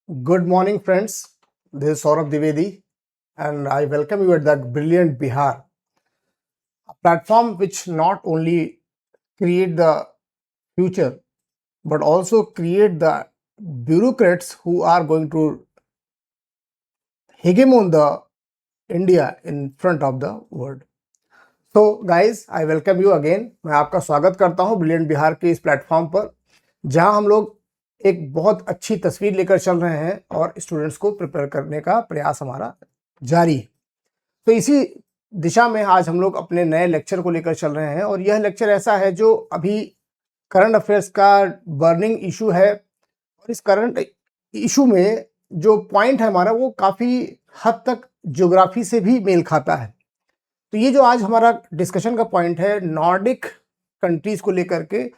Good morning, friends. This is Saurabh Dwivedi, and I welcome you at the Brilliant Bihar, a platform which not only create the future but also create the bureaucrats who are going to hegemon the India in front of the world. So, guys, I welcome you again. मैं आपका स्वागत करता हूं brilliant Bihar के इस platform पर, जहां हम लोग एक बहुत अच्छी तस्वीर लेकर चल रहे हैं और स्टूडेंट्स को प्रिपेयर करने का प्रयास हमारा जारी है। तो इसी दिशा में आज हम लोग अपने नए लेक्चर को लेकर चल रहे हैं और यह लेक्चर ऐसा है जो अभी करंट अफेयर्स का बर्निंग इशू है और इस करंट इशू में जो पॉइंट है हमारा वो काफ़ी हद तक ज्योग्राफी से भी मेल खाता है। तो ये जो आज हमारा डिस्कशन का पॉइंट है नॉर्डिक कंट्रीज़ को लेकर के,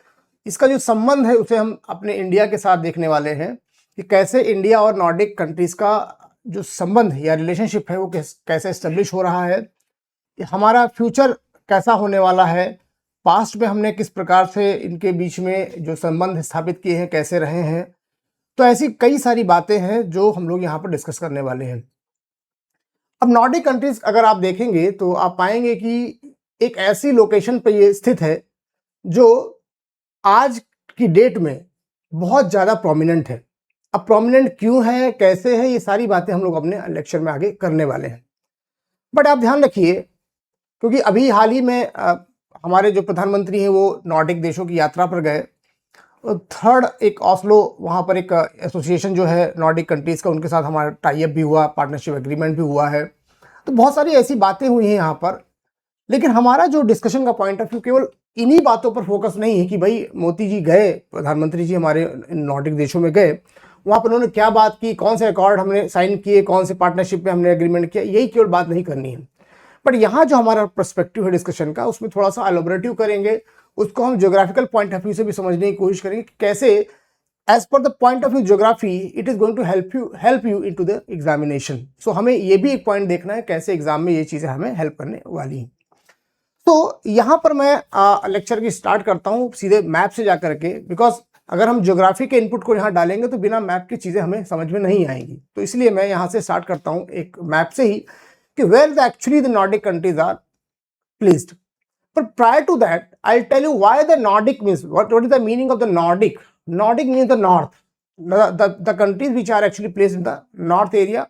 इसका जो संबंध है उसे हम अपने इंडिया के साथ देखने वाले हैं कि कैसे इंडिया और नॉर्डिक कंट्रीज़ का जो संबंध या रिलेशनशिप है वो कैसे एस्टेब्लिश हो रहा है, हमारा फ्यूचर कैसा होने वाला है, पास्ट में हमने किस प्रकार से इनके बीच में जो संबंध स्थापित किए हैं कैसे रहे हैं। तो ऐसी कई सारी बातें हैं जो हम लोग यहाँ पर डिस्कस करने वाले हैं। अब नॉर्डिक कंट्रीज अगर आप देखेंगे तो आप पाएंगे कि एक ऐसी लोकेशन पर ये स्थित है जो आज की डेट में बहुत ज़्यादा प्रोमिनेंट है। अब प्रोमिनेंट क्यों है, कैसे है, ये सारी बातें हम लोग अपने लेक्चर में आगे करने वाले हैं। बट आप ध्यान रखिए, क्योंकि अभी हाल ही में हमारे जो प्रधानमंत्री हैं वो नॉर्डिक देशों की यात्रा पर गए। थर्ड एक ऑस्लो, वहाँ पर एक एसोसिएशन जो है नॉर्डिक कंट्रीज़ का, उनके साथ हमारा टाई अप भी हुआ, पार्टनरशिप एग्रीमेंट भी हुआ है। तो बहुत सारी ऐसी बातें हुई हैं यहाँ पर, लेकिन हमारा जो डिस्कशन का पॉइंट ऑफ व्यू केवल इन्हीं बातों पर फोकस नहीं है कि भाई मोदी जी गए, प्रधानमंत्री जी हमारे नॉर्डिक देशों में गए, वहाँ पर उन्होंने क्या बात की, कौन से अकॉर्ड हमने साइन किए, कौन से पार्टनरशिप में हमने एग्रीमेंट किया, यही केवल बात नहीं करनी है। बट यहाँ जो हमारा पर्सपेक्टिव है डिस्कशन का, उसमें थोड़ा सा एलोबरेटिव करेंगे, उसको हम ज्योग्राफिकल पॉइंट ऑफ व्यू से भी समझने की कोशिश करेंगे कि कैसे as per the point of view geography it is going to help you in to the examination. So हमें ये भी एक पॉइंट देखना है कैसे एग्जाम में ये चीज़ें हमें हेल्प करने वाली हैं। तो यहाँ पर मैं लेक्चर की स्टार्ट करता हूँ सीधे मैप से जा करके, बिकॉज अगर हम ज्योग्राफी के इनपुट को यहाँ डालेंगे तो बिना मैप की चीज़ें हमें समझ में नहीं आएंगी। तो इसलिए मैं यहाँ से स्टार्ट करता हूँ एक मैप से ही कि where the actually the Nordic countries are placed. But prior to that, I'll tell you why the Nordic means. What is the meaning of the Nordic? Nordic means the north. The countries which are actually placed in the north area.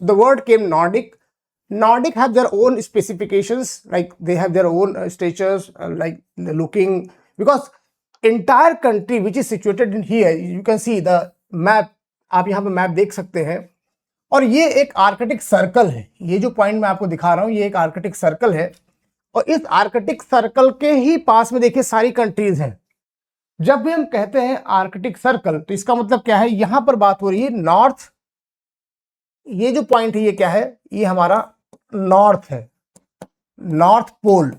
The word came Nordic. Nordic have their own specifications, like they have their own statures, like the looking. Because entire country which is situated in here, you can see the map. आप यहाँ पे map देख सकते हैं और ये एक Arctic circle है। ये जो पॉइंट मैं आपको दिखा रहा हूँ ये एक आर्कटिक सर्कल है और इस आर्कटिक सर्कल के ही पास में देखिए सारी कंट्रीज हैं। जब भी हम कहते हैं आर्कटिक सर्कल तो इसका मतलब क्या है, यहां पर बात हो रही है नॉर्थ। ये जो पॉइंट है ये क्या है, ये हमारा नॉर्थ है, नॉर्थ पोल।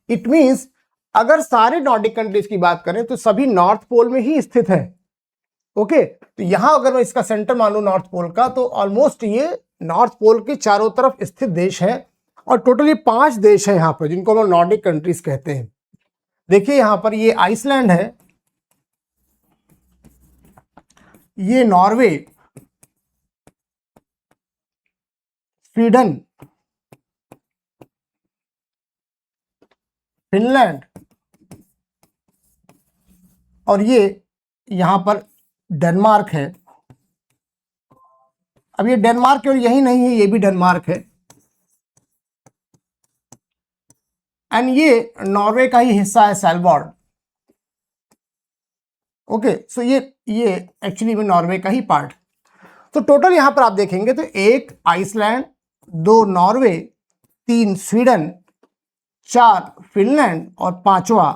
इट मींस अगर सारे नॉर्डिक कंट्रीज की बात करें तो सभी नॉर्थ पोल में ही स्थित है। ओके, तो यहां अगर मैं इसका सेंटर मान लूं नॉर्थ पोल का, तो ऑलमोस्ट ये नॉर्थ पोल के चारों तरफ स्थित देश है और टोटली 5 देश है यहाँ पर जिनको हम नॉर्डिक कंट्रीज कहते हैं। देखिए यहाँ पर ये आइसलैंड है, ये नॉर्वे, स्वीडन, फिनलैंड और ये यहाँ पर डेनमार्क है। अब ये डेनमार्क केवल यही नहीं है, ये भी डेनमार्क है एंड ये नॉर्वे का ही हिस्सा है सैलबॉर्ड। ओके, सो ये एक्चुअली में नॉर्वे का ही पार्ट। तो टोटल यहां पर आप देखेंगे तो 1 आइसलैंड, 2 नॉर्वे, 3 स्वीडन, 4 फिनलैंड और 5वां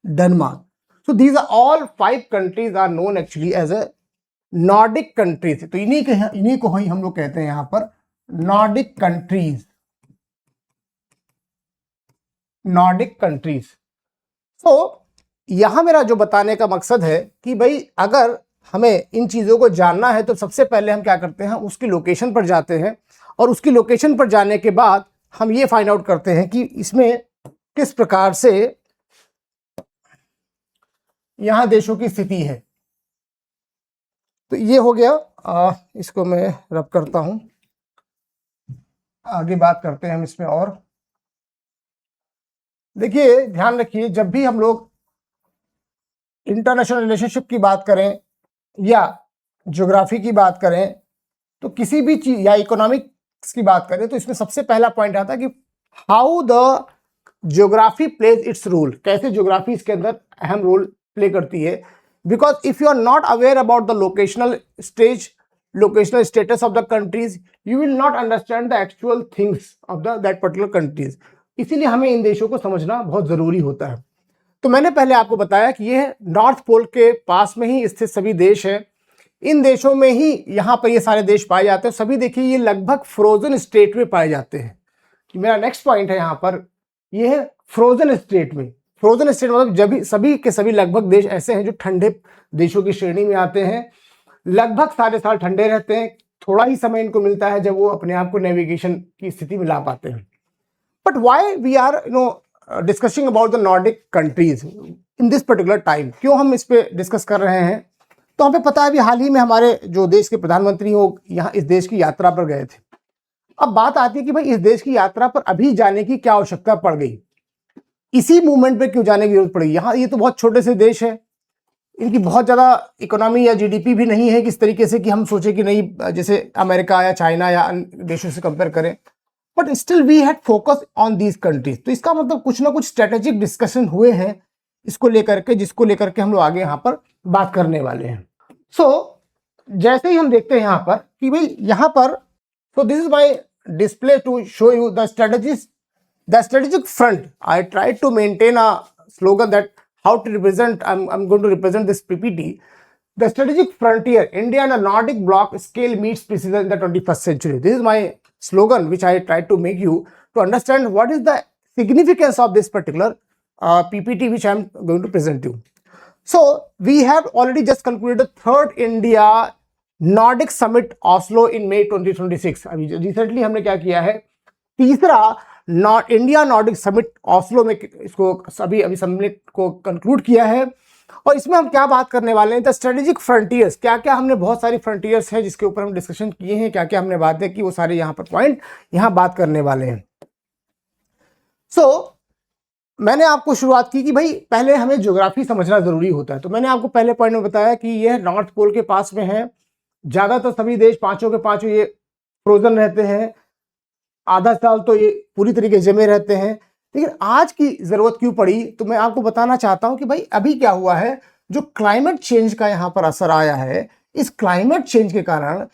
Denmark. So these are all 5 countries are known actually as a Nordic countries. तो इन्हीं को ही हम लोग कहते हैं यहां पर नॉर्डिक कंट्रीज, नॉर्डिक कंट्रीज। तो यहां मेरा जो बताने का मकसद है कि भाई अगर हमें इन चीज़ों को जानना है तो सबसे पहले हम क्या करते हैं, उसकी लोकेशन पर जाते हैं और उसकी लोकेशन पर जाने के बाद हम ये फाइंड आउट करते हैं कि इसमें किस प्रकार से यहां देशों की स्थिति है। तो ये हो गया, इसको मैं रब करता हूं, आगे बात करते हैं हम इसमें। और देखिए ध्यान रखिए, जब भी हम लोग इंटरनेशनल रिलेशनशिप की बात करें या ज्योग्राफी की बात करें, तो किसी भी चीज या इकोनॉमिक्स की बात करें, तो इसमें सबसे पहला पॉइंट आता है कि how the geography plays its role, कैसे ज्योग्राफी इसके अंदर अहम रोल प्ले करती है। Because if you are not aware about the locational status of the countries, you will not understand the actual things of the that particular countries. इसीलिए हमें इन देशों को समझना बहुत जरूरी होता है। तो मैंने पहले आपको बताया कि ये नॉर्थ पोल के पास में ही स्थित सभी देश हैं। इन देशों में ही यहाँ पर ये सारे देश पाए जाते हैं। सभी देखिए ये लगभग फ्रोजन स्टेट में पाए जाते हैं। कि मेरा नेक्स्ट पॉइंट है यहाँ पर, ये है फ्रोजन स्टेट में। फ्रोजन स्टेट मतलब जब सभी के सभी लगभग देश ऐसे हैं जो ठंडे देशों की श्रेणी में आते हैं। लगभग सारे साल ठंडे रहते हैं, थोड़ा ही समय इनको मिलता है जब वो अपने आप को नेविगेशन की स्थिति में ला पाते हैं। But why we are discussing about the Nordic countries in this particular time, क्यों हम इस पे डिस्कस कर रहे हैं? तो हमें पता है अभी हाल ही में हमारे जो देश के प्रधानमंत्री हो यहाँ इस देश की यात्रा पर गए थे। अब बात आती है कि भाई इस देश की यात्रा पर अभी जाने की क्या आवश्यकता पड़ गई, इसी मूवमेंट पे क्यों जाने की जरूरत पड़ी? यहाँ ये तो बहुत छोटे से देश है, इनकी बहुत ज़्यादा इकोनॉमी या जीडीपी भी नहीं है किस तरीके से कि हम सोचे कि नहीं जैसे अमेरिका या चाइना या अन्य देशों से कंपेयर करें। But still we had focus on these countries. तो इसका मतलब कुछ ना कुछ स्ट्रेटेजिक डिस्कशन हुए हैं इसको लेकर के, जिसको लेकर के हम लोग आगे यहाँ पर बात करने वाले हैं। सो जैसे ही हम देखते हैं यहाँ पर कि भाई यहाँ पर, so this is my display to show you the strategic front. I tried to maintain a slogan that how to represent, I'm going to represent this PPT. The strategic frontier, India and a Nordic bloc scale meets precision in the 21st century. This is my slogan which I tried to make you to understand what is the significance of this particular PPT which I am going to present you. So we have already just concluded the third India Nordic Summit Oslo in May 2026. अभी recently हमने क्या किया है, तीसरा India Nordic summit Oslo में इसको अभी summit को कंक्लूड किया है। और इसमें हम क्या बात करने वाले हैं, द स्ट्रेटेजिक फ्रंटियर्स, क्या क्या हमने बहुत सारी फ्रंटियर्स हैं जिसके ऊपर हम डिस्कशन किए हैं, क्या क्या हमने बातें की, वो सारे यहाँ पर पॉइंट यहाँ बात करने वाले हैं। सो मैंने आपको शुरुआत की कि भाई पहले हमें ज्योग्राफी समझना जरूरी होता है। तो मैंने आपको पहले पॉइंट में बताया कि यह नॉर्थ पोल के पास में है, ज्यादातर सभी देश पांचों के पांचों ये फ्रोजन रहते हैं, आधा साल तो ये पूरी तरीके जमे रहते हैं। लेकिन आज की जरूरत क्यों पड़ी, तो मैं आपको बताना चाहता हूं कि भाई अभी क्या हुआ है, जो क्लाइमेट चेंज का यहाँ पर असर आया है, इस क्लाइमेट चेंज के कारण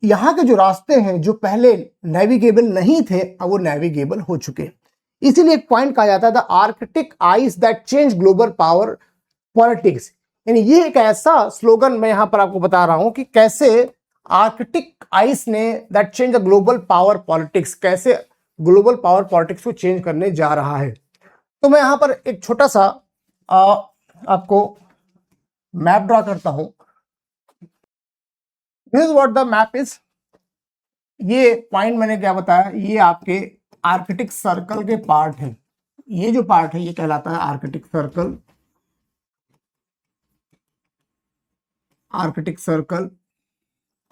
यहाँ के जो रास्ते हैं जो पहले नेविगेबल नहीं थे अब वो नेविगेबल हो चुके। इसीलिए एक पॉइंट कहा जाता है the Arctic ice that change global power politics. यानी ये एक ऐसा स्लोगन मैं यहाँ पर आपको बता रहा हूं कि कैसे आर्कटिक आइस ने that change the global power politics, कैसे ग्लोबल पावर पॉलिटिक्स को चेंज करने जा रहा है। तो मैं यहां पर एक छोटा सा आपको मैप ड्रॉ करता हूं। This is what the map is. ये पॉइंट मैंने क्या बताया, ये आपके आर्कटिक सर्कल के पार्ट है। ये जो पार्ट है ये कहलाता है आर्कटिक सर्कल। आर्कटिक सर्कल,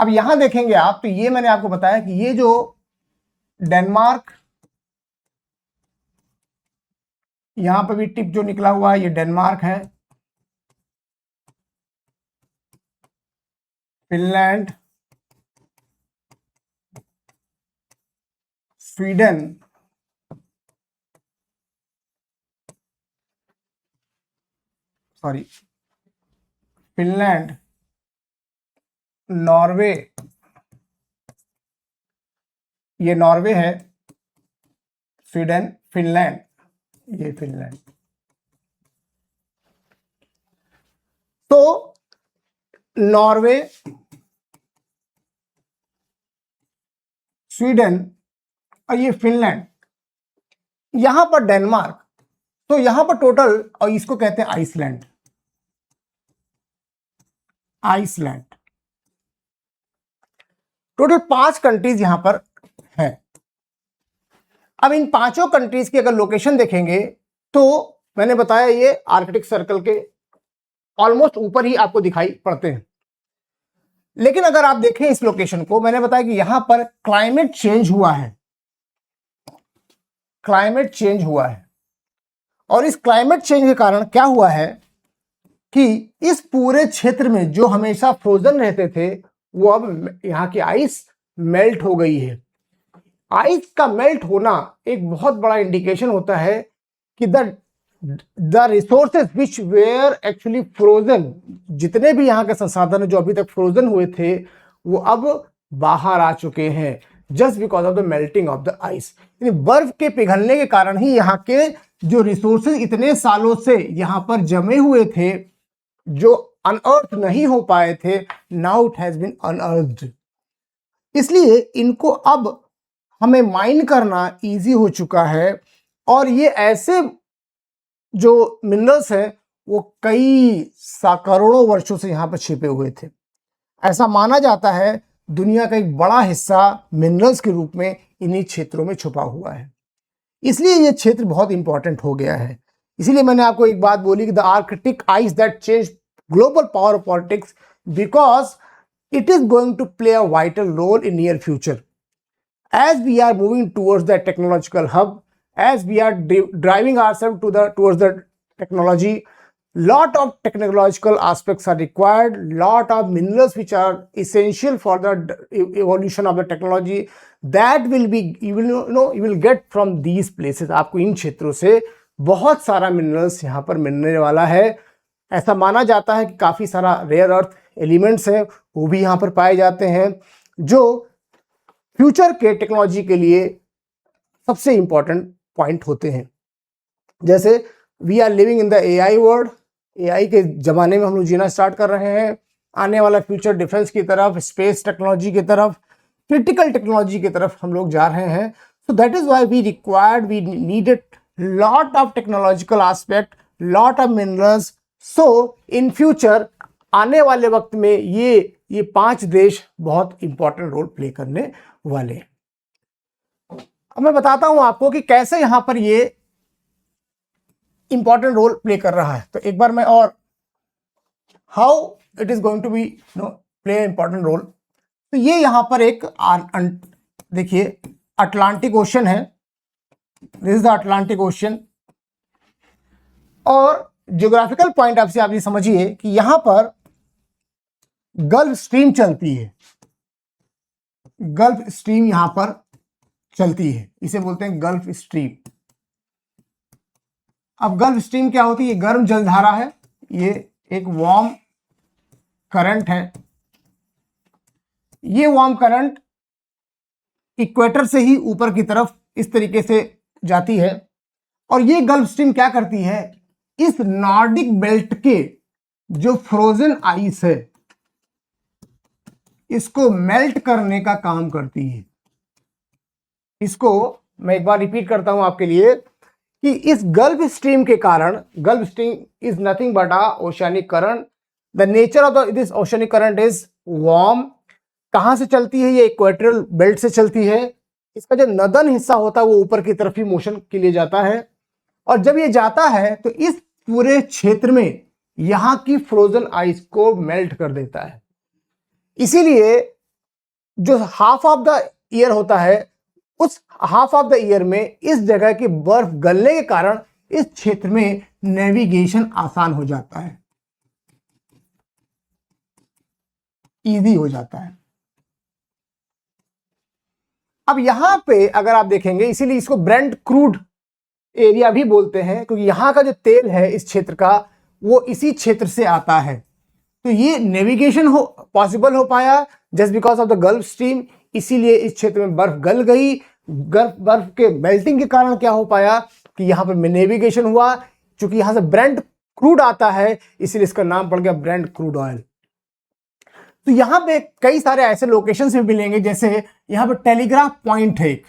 अब यहां देखेंगे आप तो ये मैंने आपको बताया कि ये जो डेनमार्क, यहां पर भी टिप जो निकला हुआ है ये डेनमार्क है, फिनलैंड, स्वीडन, फिनलैंड, नॉर्वे, ये नॉर्वे है, स्वीडन, फिनलैंड, ये फिनलैंड। तो नॉर्वे, स्वीडन और ये फिनलैंड, यहां पर डेनमार्क, तो यहां पर टोटल, और इसको कहते हैं आइसलैंड। आइसलैंड टोटल 5 कंट्रीज यहां पर है। अब इन पांचों कंट्रीज की अगर लोकेशन देखेंगे तो मैंने बताया ये आर्कटिक सर्कल के ऑलमोस्ट ऊपर ही आपको दिखाई पड़ते हैं। लेकिन अगर आप देखें इस लोकेशन को, मैंने बताया कि यहां पर क्लाइमेट चेंज हुआ है, क्लाइमेट चेंज हुआ है, और इस क्लाइमेट चेंज के कारण क्या हुआ है कि इस पूरे क्षेत्र में जो हमेशा फ्रोजन रहते थे वो अब यहाँ की आइस मेल्ट हो गई है। आइस का मेल्ट होना एक बहुत बड़ा इंडिकेशन होता है कि the resources which were actually frozen, जितने भी यहाँ के संसाधन जो अभी तक फ्रोजन हुए थे वो अब बाहर आ चुके हैं, just because of the melting of the ice. बर्फ के पिघलने के कारण ही यहाँ के जो रिसोर्सेज इतने सालों से यहाँ पर जमे हुए थे, जो अनअर्थ नहीं हो पाए थे, now it has been unearthed. इसलिए इनको अब हमें माइन करना इजी हो चुका है, और ये ऐसे जो मिनरल्स हैं वो कई करोड़ों वर्षों से यहाँ पर छिपे हुए थे। ऐसा माना जाता है दुनिया का एक बड़ा हिस्सा मिनरल्स के रूप में इन्हीं क्षेत्रों में छुपा हुआ है, इसलिए ये क्षेत्र बहुत इंपॉर्टेंट हो गया है। इसीलिए मैंने आपको एक बात बोली कि the Arctic ice that change global power politics because it is going to play a vital role in near future as we are moving towards that technological hub, as we are driving ourselves towards the technology. Lot of technological aspects are required, lot of minerals which are essential for the evolution of the technology that will be you will get from these places. आपको इन क्षेत्रों से बहुत सारा minerals यहाँ पर मिलने वाला है। ऐसा माना जाता है कि काफ़ी सारा रेयर अर्थ एलिमेंट्स हैं वो भी यहाँ पर पाए जाते हैं, जो फ्यूचर के टेक्नोलॉजी के लिए सबसे इंपॉर्टेंट पॉइंट होते हैं। जैसे we are living in the AI world, AI के ज़माने में हम लोग जीना स्टार्ट कर रहे हैं। आने वाला फ्यूचर डिफेंस की तरफ, स्पेस टेक्नोलॉजी की तरफ, क्रिटिकल टेक्नोलॉजी की तरफ हम लोग जा रहे हैं। So that is why we needed lot of technological aspect, lot of minerals. So in future आने वाले वक्त में ये 5 देश बहुत इंपॉर्टेंट रोल प्ले करने वाले हैं। अब मैं बताता हूं आपको कि कैसे यहां पर ये इंपॉर्टेंट रोल प्ले कर रहा है। तो एक बार मैं और how it is going to be play important role. तो ये यहां पर एक देखिए अटलांटिक ओशन है, this is the Atlantic ocean, और ज्योग्राफिकल पॉइंट ऑफ से आप ये समझिए कि यहां पर गल्फ स्ट्रीम चलती है, गल्फ स्ट्रीम यहां पर चलती है, इसे बोलते हैं गल्फ स्ट्रीम। अब गल्फ स्ट्रीम क्या होती है? ये गर्म जलधारा है, ये एक वार्म करंट है। ये वार्म करंट इक्वेटर से ही ऊपर की तरफ इस तरीके से जाती है, और ये गल्फ स्ट्रीम क्या करती है? इस नॉर्डिक बेल्ट के जो फ्रोजन आइस है इसको मेल्ट करने का काम करती है। इसको मैं एक बार रिपीट करता हूं आपके लिए कि इस गल्फ स्ट्रीम के कारण, gulf stream is nothing but a oceanic current. The nature of this oceanic current is warm. कहां से चलती है? ये इक्वेटोरियल बेल्ट से चलती है। इसका जो नदन हिस्सा होता है वो ऊपर की तरफ ही मोशन के लिए जाता है, और जब ये जाता है तो इस पूरे क्षेत्र में यहां की फ्रोजन आइस को मेल्ट कर देता है। इसीलिए जो हाफ ऑफ द ईयर होता है, उस हाफ ऑफ द ईयर में इस जगह की बर्फ गलने के कारण इस क्षेत्र में नेविगेशन आसान हो जाता है, इजी हो जाता है। अब यहां पे अगर आप देखेंगे, इसीलिए इसको ब्रेंट क्रूड एरिया भी बोलते हैं, क्योंकि यहां का जो तेल है इस क्षेत्र का वो इसी क्षेत्र से आता है। तो ये नेविगेशन पॉसिबल हो पाया just because of the gulf stream. इसीलिए इस क्षेत्र में बर्फ गल गई। बर्फ के मेल्टिंग के कारण क्या हो पाया कि यहां पर नेविगेशन हुआ। चूंकि यहां से ब्रेंट क्रूड आता है इसलिए इसका नाम पड़ गया ब्रेंट क्रूड ऑयल। तो यहां पे कई सारे ऐसे लोकेशन भी मिलेंगे, जैसे यहां पर टेलीग्राफ पॉइंट है, एक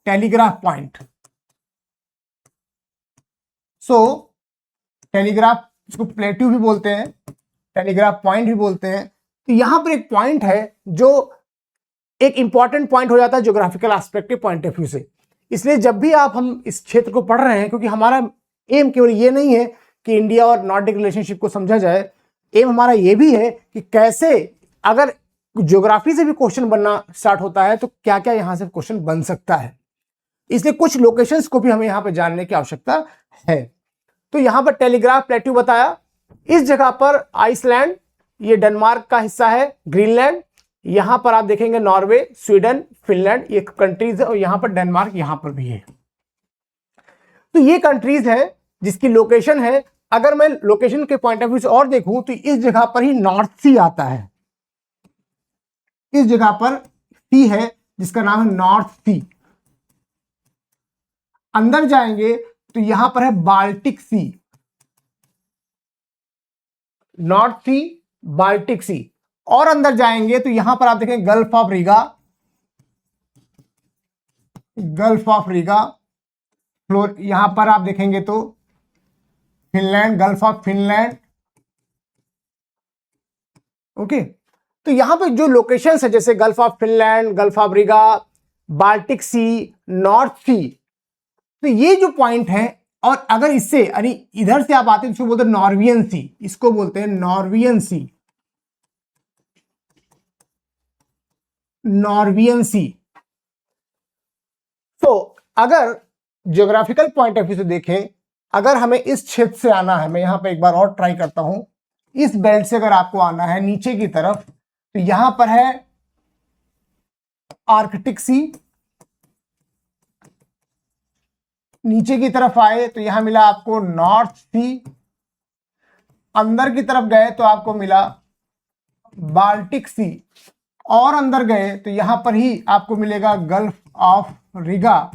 टेलीग्राफ पॉइंट। सो टेलीग्राफ, इसको प्लेट्यू भी बोलते हैं, टेलीग्राफ पॉइंट भी बोलते हैं। तो यहां पर एक पॉइंट है जो एक इंपॉर्टेंट पॉइंट हो जाता है ज्योग्राफिकल एस्पेक्ट के पॉइंट ऑफ व्यू से। इसलिए जब भी हम इस क्षेत्र को पढ़ रहे हैं, क्योंकि हमारा एम केवल ये नहीं है कि इंडिया और नॉर्डिक रिलेशनशिप को समझा जाए, एम हमारा ये भी है कि कैसे अगर ज्योग्राफी से भी क्वेश्चन बनना स्टार्ट होता है तो क्या क्या यहां से क्वेश्चन बन सकता है, इसलिए कुछ लोकेशंस को भी हमें यहां पर जानने की आवश्यकता है। तो यहां पर टेलीग्राफ प्लेट्यू बताया, इस जगह पर आइसलैंड, ये डेनमार्क का हिस्सा है, ग्रीनलैंड, यहां पर आप देखेंगे नॉर्वे, स्वीडन, फिनलैंड, ये कंट्रीज है, और यहां पर डेनमार्क यहां पर भी है। तो ये कंट्रीज है जिसकी लोकेशन है। अगर मैं लोकेशन के पॉइंट ऑफ व्यू से और देखूं तो इस जगह पर ही नॉर्थ सी आता है, इस जगह पर सी है जिसका नाम है नॉर्थ सी। अंदर जाएंगे तो यहां पर है बाल्टिक सी, नॉर्थ सी, बाल्टिक सी। और अंदर जाएंगे तो यहां पर आप देखेंगे gulf of Riga, gulf of Riga, फ्लोर, यहां पर आप देखेंगे तो Finland, gulf of Finland. Okay, तो यहां पे जो लोकेशंस है जैसे gulf of Finland, gulf of Riga, Baltic sea, north sea, तो ये जो पॉइंट है, और अगर इससे यानी इधर से आप आते हैं इसको बोलते हैं नॉर्वियन सी, इसको बोलते हैं नॉर्वियन सी, नॉर्वियन सी। तो अगर ज्योग्राफिकल पॉइंट ऑफ व्यू से देखें, अगर हमें इस क्षेत्र से आना है, मैं यहां पे एक बार और ट्राई करता हूं, इस बेल्ट से अगर आपको आना है नीचे की तरफ तो यहां पर है आर्कटिक सी, नीचे की तरफ आए तो यहां मिला आपको नॉर्थ सी, अंदर की तरफ गए तो आपको मिला बाल्टिक सी, और अंदर गए तो यहां पर ही आपको मिलेगा गल्फ ऑफ रीगा,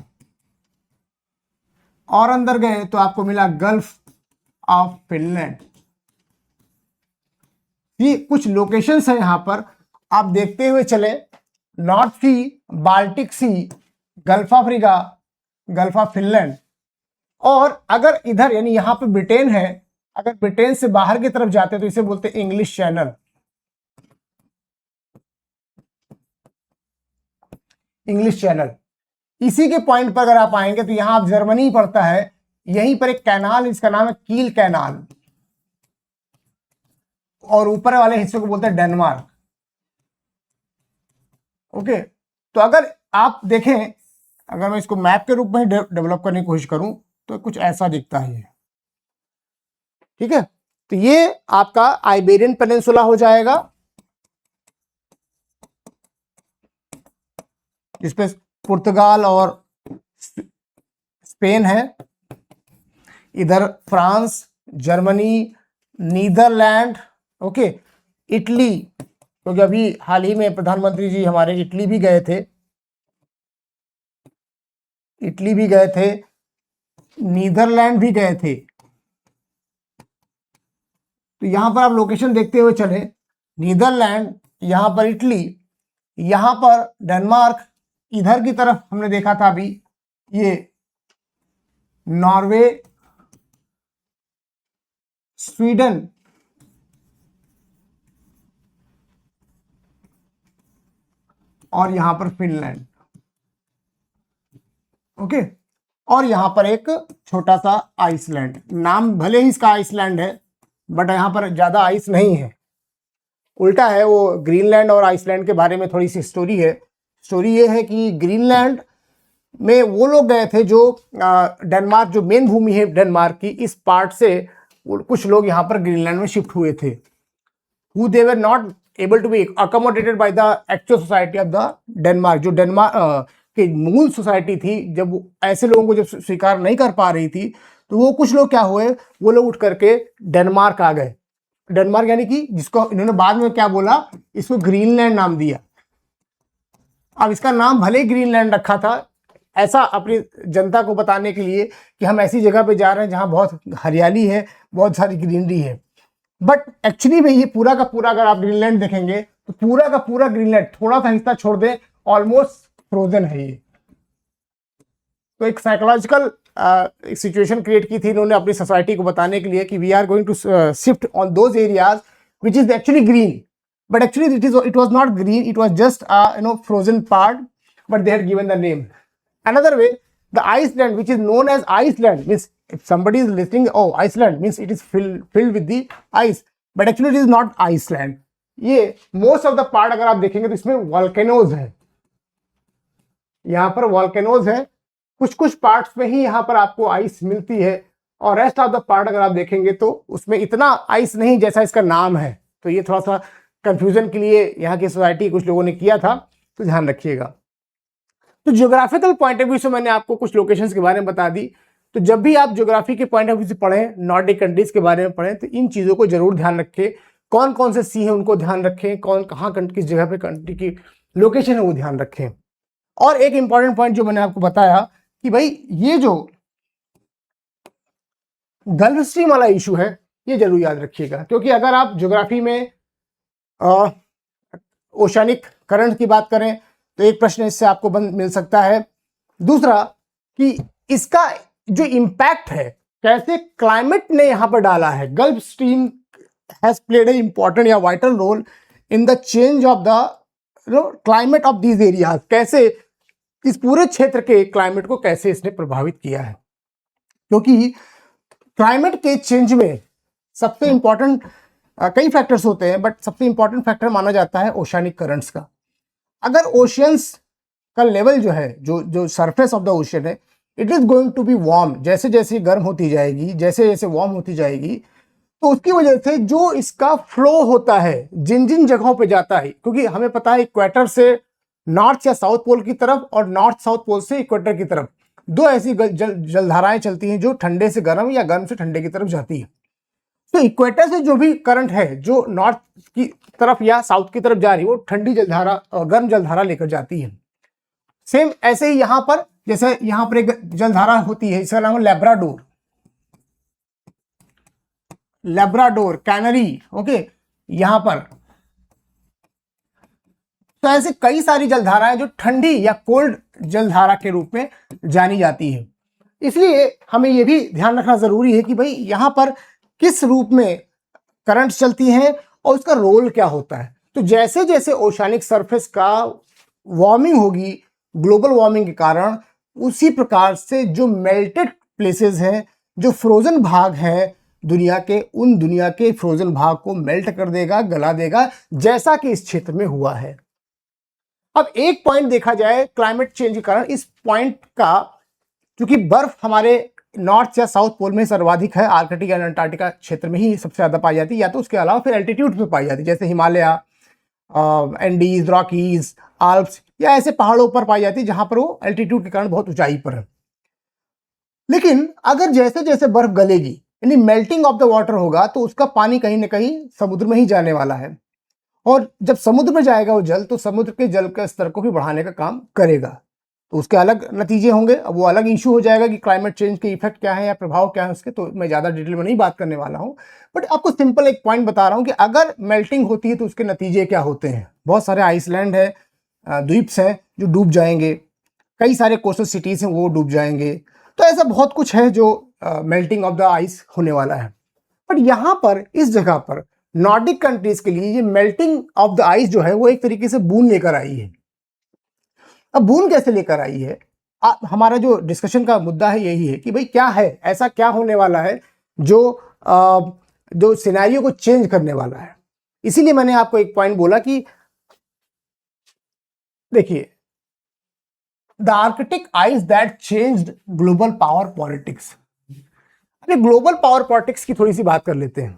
और अंदर गए तो आपको मिला गल्फ ऑफ फिनलैंड। ये कुछ लोकेशंस है यहां पर, आप देखते हुए चले, North C, Baltic Sea, Gulf of Riga, gulf of Finland. और अगर इधर यानी यहां पे ब्रिटेन है, अगर ब्रिटेन से बाहर की तरफ जाते हैं तो इसे बोलते हैं इंग्लिश चैनल, इंग्लिश चैनल। इसी के पॉइंट पर अगर आप आएंगे तो यहां आप जर्मनी पड़ता है, यहीं पर एक कैनाल, इसका नाम है कील कैनाल, और ऊपर वाले हिस्से को बोलते हैं डेनमार्क। ओके, तो अगर आप देखें, अगर मैं इसको मैप के रूप में डेवलप करने की कोशिश करूं तो कुछ ऐसा दिखता है, ठीक है। तो ये आपका आइबेरियन पेनिनसुला हो जाएगा, जिसपे पुर्तगाल और स्पेन है, इधर France, Germany, Netherlands, okay, Italy, क्योंकि अभी हाल ही में प्रधानमंत्री जी हमारे इटली भी गए थे, इटली भी गए थे, नीदरलैंड भी गए थे। तो यहां पर आप लोकेशन देखते हुए चले, नीदरलैंड, यहां पर इटली, यहां पर डेनमार्क, इधर की तरफ हमने देखा था अभी ये नॉर्वे, स्वीडन, और यहां पर फिनलैंड। ओके, और यहां पर एक छोटा सा आइसलैंड, नाम भले ही इसका आइसलैंड है बट यहां पर ज्यादा आइस नहीं है, उल्टा है। वो ग्रीनलैंड और आइसलैंड के बारे में थोड़ी सी स्टोरी है। स्टोरी ये है कि ग्रीनलैंड में वो लोग गए थे जो डेनमार्क, जो मेन भूमि है डेनमार्क की, इस पार्ट से कुछ लोग यहाँ पर ग्रीनलैंड में शिफ्ट हुए थे, who they were not able to be accommodated by the actual society of the Denmark. जो डेनमार्क की मूल सोसाइटी थी, जब ऐसे लोगों को जब स्वीकार नहीं कर पा रही थी तो वो कुछ लोग क्या हुए, वो लोग उठ करके डेनमार्क आ गए। डेनमार्क यानी कि जिसको इन्होंने बाद में क्या बोला, इसको ग्रीनलैंड नाम दिया। अब इसका नाम भले ही ग्रीनलैंड रखा था, ऐसा अपनी जनता को बताने के लिए कि हम ऐसी जगह पे जा रहे हैं जहां बहुत हरियाली है, बहुत सारी ग्रीनरी है, बट एक्चुअली में ये पूरा का पूरा, अगर आप ग्रीनलैंड देखेंगे तो पूरा का पूरा ग्रीनलैंड, थोड़ा सा हिस्सा छोड़ दें, ऑलमोस्ट फ्रोजन है ये। तो एक साइकोलॉजिकल सिचुएशन क्रिएट की थी इन्होंने अपनी सोसाइटी को बताने के लिए कि we are going to shift on those areas which is actually green, but actually it was not green, it was just frozen part, but they had given the name. Another way, the Iceland, which is known as Iceland, means if somebody is listening, oh, Iceland means it is filled with the ice, but actually it is not Iceland. ये most of the part अगर आप देखेंगे तो इसमें volcanoes है, यहां पर volcanoes है, कुछ कुछ पार्ट्स में ही यहां पर आपको आइस मिलती है, और रेस्ट ऑफ द पार्ट अगर आप देखेंगे तो उसमें इतना आइस नहीं जैसा इसका नाम है। तो ये थोड़ा सा कंफ्यूजन के लिए यहाँ की सोसाइटी कुछ लोगों ने किया था, तो ध्यान रखिएगा। तो ज्योग्राफिकल पॉइंट ऑफ व्यू से मैंने आपको कुछ लोकेशंस के बारे में बता दी। तो जब भी आप ज्योग्राफी के पॉइंट ऑफ व्यू से पढ़ें, नॉर्डिक कंट्रीज के बारे में पढ़ें, तो इन चीज़ों को जरूर ध्यान रखें। कौन कौन से सी है उनको ध्यान रखें, कौन कहाँ किस जगह पे कंट्री की लोकेशन है वो ध्यान रखें। और एक इंपॉर्टेंट पॉइंट जो मैंने आपको बताया कि भाई ये जो गल्फ स्ट्रीम वाला इशू है ये जरूर याद रखिएगा, क्योंकि अगर आप ज्योग्राफी में ओशानिक करंट की बात करें तो एक प्रश्न इससे आपको मिल सकता है। दूसरा कि इसका जो इम्पैक्ट है कैसे क्लाइमेट ने यहां पर डाला है। Gulf Stream has played a important या vital role in the change of the climate of these areas. कैसे इस पूरे क्षेत्र के क्लाइमेट को कैसे इसने प्रभावित किया है, क्योंकि क्लाइमेट के चेंज में सबसे इंपॉर्टेंट कई फैक्टर्स होते हैं, बट सबसे इंपॉर्टेंट फैक्टर माना जाता है ओशियनिक करंट्स का। अगर ओशियंस का लेवल जो है, जो सरफेस ऑफ द ओशियन है, it is going to be warm, जैसे जैसे गर्म होती जाएगी, जैसे जैसे वार्म होती जाएगी, तो उसकी वजह से जो इसका फ्लो होता है जिन जिन जगहों पे जाता है, क्योंकि हमें पता है इक्वेटर से नॉर्थ या साउथ पोल की तरफ और नॉर्थ साउथ पोल से इक्वेटर की तरफ दो ऐसी जलधाराएं चलती हैं जो ठंडे से गर्म या गर्म से ठंडे की तरफ जाती है। तो इक्वेटर से जो भी करंट है जो नॉर्थ की तरफ या साउथ की तरफ जा रही है वो ठंडी जलधारा और गर्म जलधारा लेकर जाती है। सेम ऐसे ही यहां पर, जैसे यहां पर एक जलधारा होती है, इसका नाम है लेब्राडोर कैनरी, ओके, यहां पर। तो ऐसे कई सारी जलधाराएं जो ठंडी या कोल्ड जलधारा के रूप में जानी जाती है। इसलिए हमें यह भी ध्यान रखना जरूरी है कि भाई यहां पर किस रूप में करंट चलती हैं और उसका रोल क्या होता है। तो जैसे जैसे ओशियनिक सरफेस का वार्मिंग होगी ग्लोबल वार्मिंग के कारण, उसी प्रकार से जो मेल्टेड प्लेसेस हैं, जो फ्रोजन भाग हैं दुनिया के, उन दुनिया के फ्रोजन भाग को मेल्ट कर देगा, गला देगा, जैसा कि इस क्षेत्र में हुआ है। अब एक पॉइंट देखा जाए क्लाइमेट चेंज के कारण, इस पॉइंट का, क्योंकि बर्फ हमारे नॉर्थ या साउथ पोल में सर्वाधिक है, आर्कटिक या अंटार्कटिका क्षेत्र में ही सबसे ज्यादा पाई जाती है, या तो उसके अलावा फिर एल्टीट्यूड पे पाई जाती है, जैसे हिमालय, एंडीज, रॉकीज, आल्प्स, या ऐसे पहाड़ों पर पाई जाती है जहां पर वो एल्टीट्यूड के कारण बहुत ऊंचाई पर है। लेकिन अगर जैसे जैसे बर्फ गलेगी, यानी मेल्टिंग ऑफ द वाटर होगा, तो उसका पानी कहीं ना कहीं समुद्र में ही जाने वाला है, और जब समुद्र में जाएगा वो जल, तो समुद्र के जल के स्तर को भी बढ़ाने का काम करेगा। तो उसके अलग नतीजे होंगे, अब वो अलग इशू हो जाएगा कि क्लाइमेट चेंज के इफेक्ट क्या है या प्रभाव क्या है उसके, तो मैं ज़्यादा डिटेल में नहीं बात करने वाला हूँ, बट आपको सिंपल एक पॉइंट बता रहा हूँ कि अगर मेल्टिंग होती है तो उसके नतीजे क्या होते हैं। बहुत सारे आइसलैंड है, द्वीप्स हैं जो डूब जाएंगे, कई सारे कोस्टल सिटीज़ हैं वो डूब जाएंगे। तो ऐसा बहुत कुछ है जो मेल्टिंग ऑफ द आइस होने वाला है। बट यहाँ पर इस जगह पर नॉर्डिक कंट्रीज के लिए ये मेल्टिंग ऑफ द आइस जो है वो एक तरीके से बून लेकर आई है। अब बून कैसे लेकर आई है, हमारा जो डिस्कशन का मुद्दा है यही है कि भाई क्या है, ऐसा क्या होने वाला है जो सिनेरियो को चेंज करने वाला है। इसीलिए मैंने आपको एक पॉइंट बोला कि देखिए, the Arctic ice that changed global power politics. अरे ग्लोबल पावर पॉलिटिक्स की थोड़ी सी बात कर लेते हैं।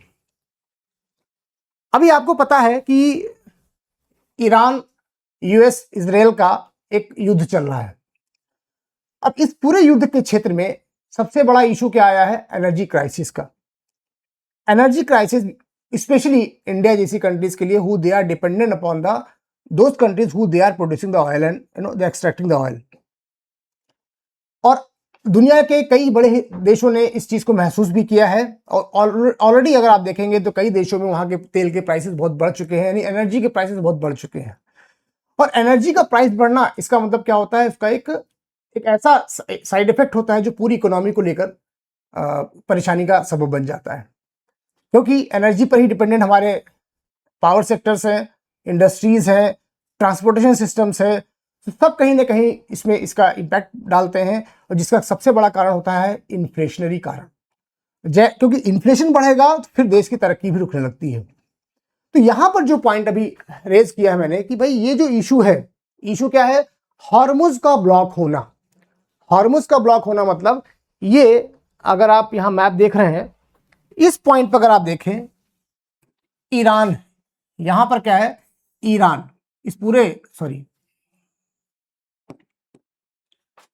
अभी आपको पता है कि ईरान, यूएस, इजराइल का एक युद्ध चल रहा है। अब इस पूरे युद्ध के क्षेत्र में सबसे बड़ा इशू क्या आया है, एनर्जी क्राइसिस का। एनर्जी क्राइसिस स्पेशली इंडिया जैसी कंट्रीज के लिए, who they are dependent upon those countries who they are producing the oil and they extracting the oil. और दुनिया के कई बड़े देशों ने इस चीज को महसूस भी किया है, और ऑलरेडी अगर आप देखेंगे तो कई देशों में वहां के तेल के प्राइसेस बहुत बढ़ चुके हैं, यानी एनर्जी के प्राइसेस बहुत बढ़ चुके हैं। और एनर्जी का प्राइस बढ़ना, इसका मतलब क्या होता है, उसका एक ऐसा साइड इफेक्ट होता है जो पूरी इकोनॉमी को लेकर परेशानी का सबब बन जाता है, क्योंकि एनर्जी पर ही डिपेंडेंट हमारे पावर सेक्टर्स हैं, इंडस्ट्रीज हैं, ट्रांसपोर्टेशन सिस्टम्स है, तो सब कहीं ना कहीं इसमें इसका इम्पैक्ट डालते हैं, और जिसका सबसे बड़ा कारण होता है इन्फ्लेशनरी कारण। क्योंकि इन्फ्लेशन बढ़ेगा तो फिर देश की तरक्की भी रुकने लगती है। तो यहां पर जो पॉइंट अभी रेज किया है मैंने कि भाई ये जो इशू है, इशू क्या है? हॉर्मुज का ब्लॉक होना। हॉर्मुज का ब्लॉक होना मतलब ये, अगर आप यहां मैप देख रहे हैं, इस पॉइंट पर अगर आप देखें, ईरान, यहां पर क्या है? ईरान। इस पूरे, सॉरी,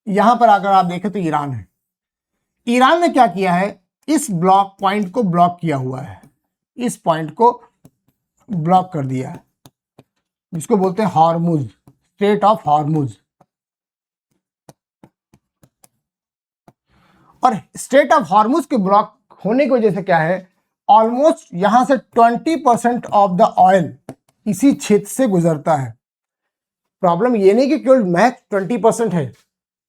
यहां पर अगर आप देखें तो ईरान है। ईरान ने क्या किया है? इस ब्लॉक पॉइंट को ब्लॉक किया हुआ है, इस पॉइंट को ब्लॉक कर दिया है, जिसको बोलते हैं हॉर्मुज, स्ट्रेट ऑफ हॉर्मुज। और स्ट्रेट ऑफ हॉर्मुज के ब्लॉक होने की वजह से क्या है? ऑलमोस्ट यहां से 20% ऑफ द ऑयल इसी क्षेत्र से गुजरता है। प्रॉब्लम ये नहीं कि केवल महज 20% है,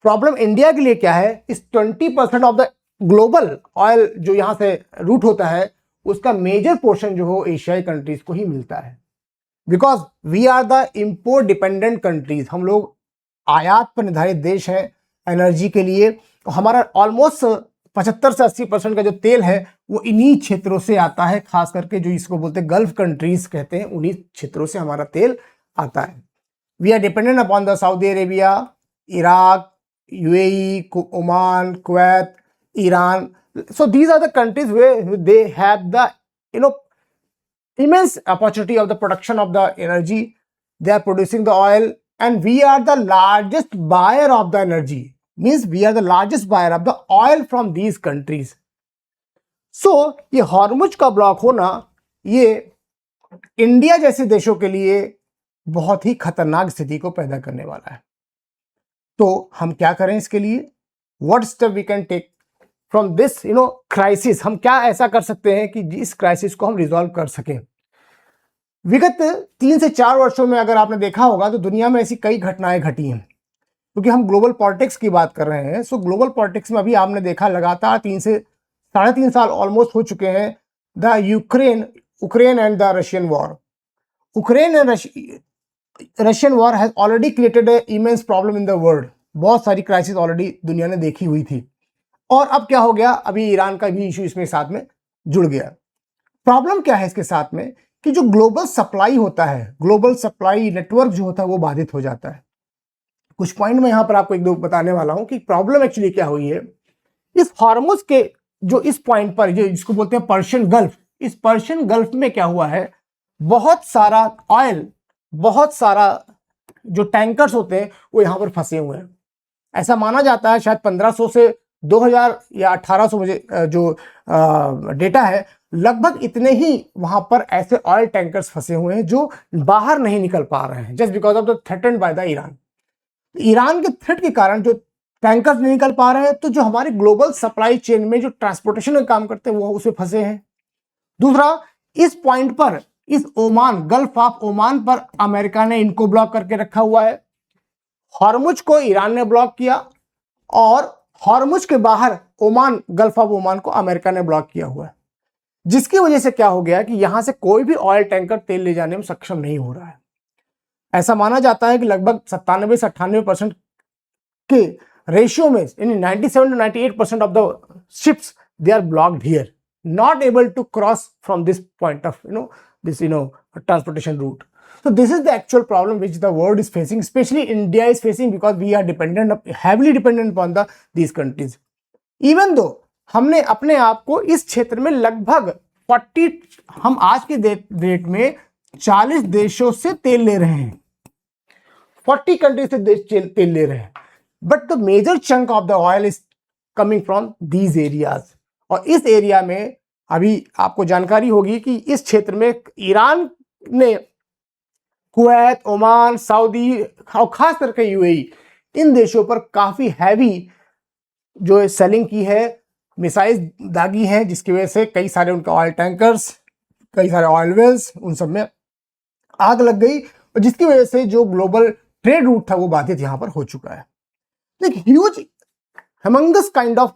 प्रॉब्लम इंडिया के लिए क्या है? इस 20% ऑफ द ग्लोबल ऑयल जो यहां से रूट होता है, उसका मेजर पोर्शन जो हो एशियाई कंट्रीज को ही मिलता है। Because we are the import dependent countries, हम लोग आयात पर निर्धारित देश हैं एनर्जी के लिए। तो हमारा ऑलमोस्ट 75 से 80% का जो तेल है वो इन्हीं क्षेत्रों से आता है, खास करके जो इसको बोलते हैं गल्फ कंट्रीज कहते हैं, उन्हीं क्षेत्रों से हमारा तेल आता है। We are dependent upon the Saudi Arabia, Iraq, UAE, Oman, Kuwait, Iran. So these are the countries where they have the, you know, immense opportunity of the production of the energy. They are producing the oil, and we are the largest buyer of the energy. Means we are the largest buyer of the oil from these countries. So ये Hormuz का block होना, ये India जैसे देशों के लिए बहुत ही खतरनाक स्थिति को पैदा करने वाला है। तो हम क्या करें इसके लिए? What step we can take from this crisis? हम क्या ऐसा कर सकते हैं कि इस क्राइसिस को हम रिजॉल्व कर सकें? विगत 3 से 4 वर्षों में अगर आपने देखा होगा तो दुनिया में ऐसी कई घटनाएं घटी हैं, क्योंकि हम ग्लोबल पॉलिटिक्स की बात कर रहे हैं। सो ग्लोबल पॉलिटिक्स में अभी आपने देखा लगातार 3 से 3.5 साल ऑलमोस्ट हो चुके हैं, the Ukraine and the Russian war. Ukraine and Russian war has already created a immense problem in the world. बहुत सारी क्राइसिस ऑलरेडी दुनिया ने देखी हुई थी, और अब क्या हो गया? अभी ईरान का भी इशू इसमें साथ में जुड़ गया। प्रॉब्लम क्या है इसके साथ में कि जो ग्लोबल सप्लाई होता है, ग्लोबल सप्लाई नेटवर्क जो होता है वो बाधित हो जाता है। कुछ पॉइंट मैं यहां पर आपको एक दो बताने वाला हूं कि प्रॉब्लम एक्चुअली क्या हुई है। इस हॉर्मुज के जो इस पॉइंट पर, जो जिसको बोलते हैं पर्शियन गल्फ, इस पर्शियन गल्फ में क्या हुआ है? बहुत सारा ऑयल, बहुत सारा जो टैंकर्स होते हैं वो यहां पर फंसे हुए हैं। ऐसा माना जाता है शायद 1500 से 2000 या 1800 मुझे जो डेटा है, लगभग इतने ही वहां पर ऐसे ऑयल टैंकर्स फंसे हुए हैं जो बाहर नहीं निकल पा रहे हैं, just because of the threatened by the Iran. Iran के थ्रेट के कारण जो टैंकर्स नहीं निकल पा रहे हैं, तो जो हमारे ग्लोबल सप्लाई चेन में जो ट्रांसपोर्टेशन का काम करते हैं वो उसमें फंसे हैं। दूसरा, इस पॉइंट पर, इस ओमान, गल्फ ऑफ ओमान पर अमेरिका ने इनको ब्लॉक करके रखा हुआ है। हॉर्मुज को ईरान ने ब्लॉक किया, और हॉर्मुज के बाहर ओमान, गल्फ ऑफ ओमान को अमेरिका ने ब्लॉक किया हुआ है, जिसकी वजह से क्या हो गया कि यहां से कोई भी ऑयल टैंकर तेल ले जाने में सक्षम नहीं हो रहा है। ऐसा माना जाता है कि लगभग 97 से 98% के रेशियो में, यानी 97 to 98% of the ships they are blocked here, not able to cross from this point of this transportation route. So this is the actual problem which the world is facing, especially India is facing, because we are heavily dependent upon these countries. Even though हमने अपने आप को इस क्षेत्र में लगभग 40, हम आज के डेट में 40 देशों से तेल ले रहे हैं, 40 कंट्रीज से तेल ले रहे हैं, but the major chunk of the oil is coming from these areas. और इस एरिया में अभी आपको जानकारी होगी कि इस क्षेत्र में ईरान ने कुवैत, ओमान, सऊदी और खास करके यूएई, इन देशों पर काफी हैवी जो सेलिंग की है, मिसाइल्स दागी हैं, जिसकी वजह से कई सारे उनके ऑयल टैंकर्स, कई सारे ऑयल वेल्स, उन सब में आग लग गई, और जिसकी वजह से जो ग्लोबल ट्रेड रूट था वो बाधित यहां पर हो चुका है। एक huge humongous kind of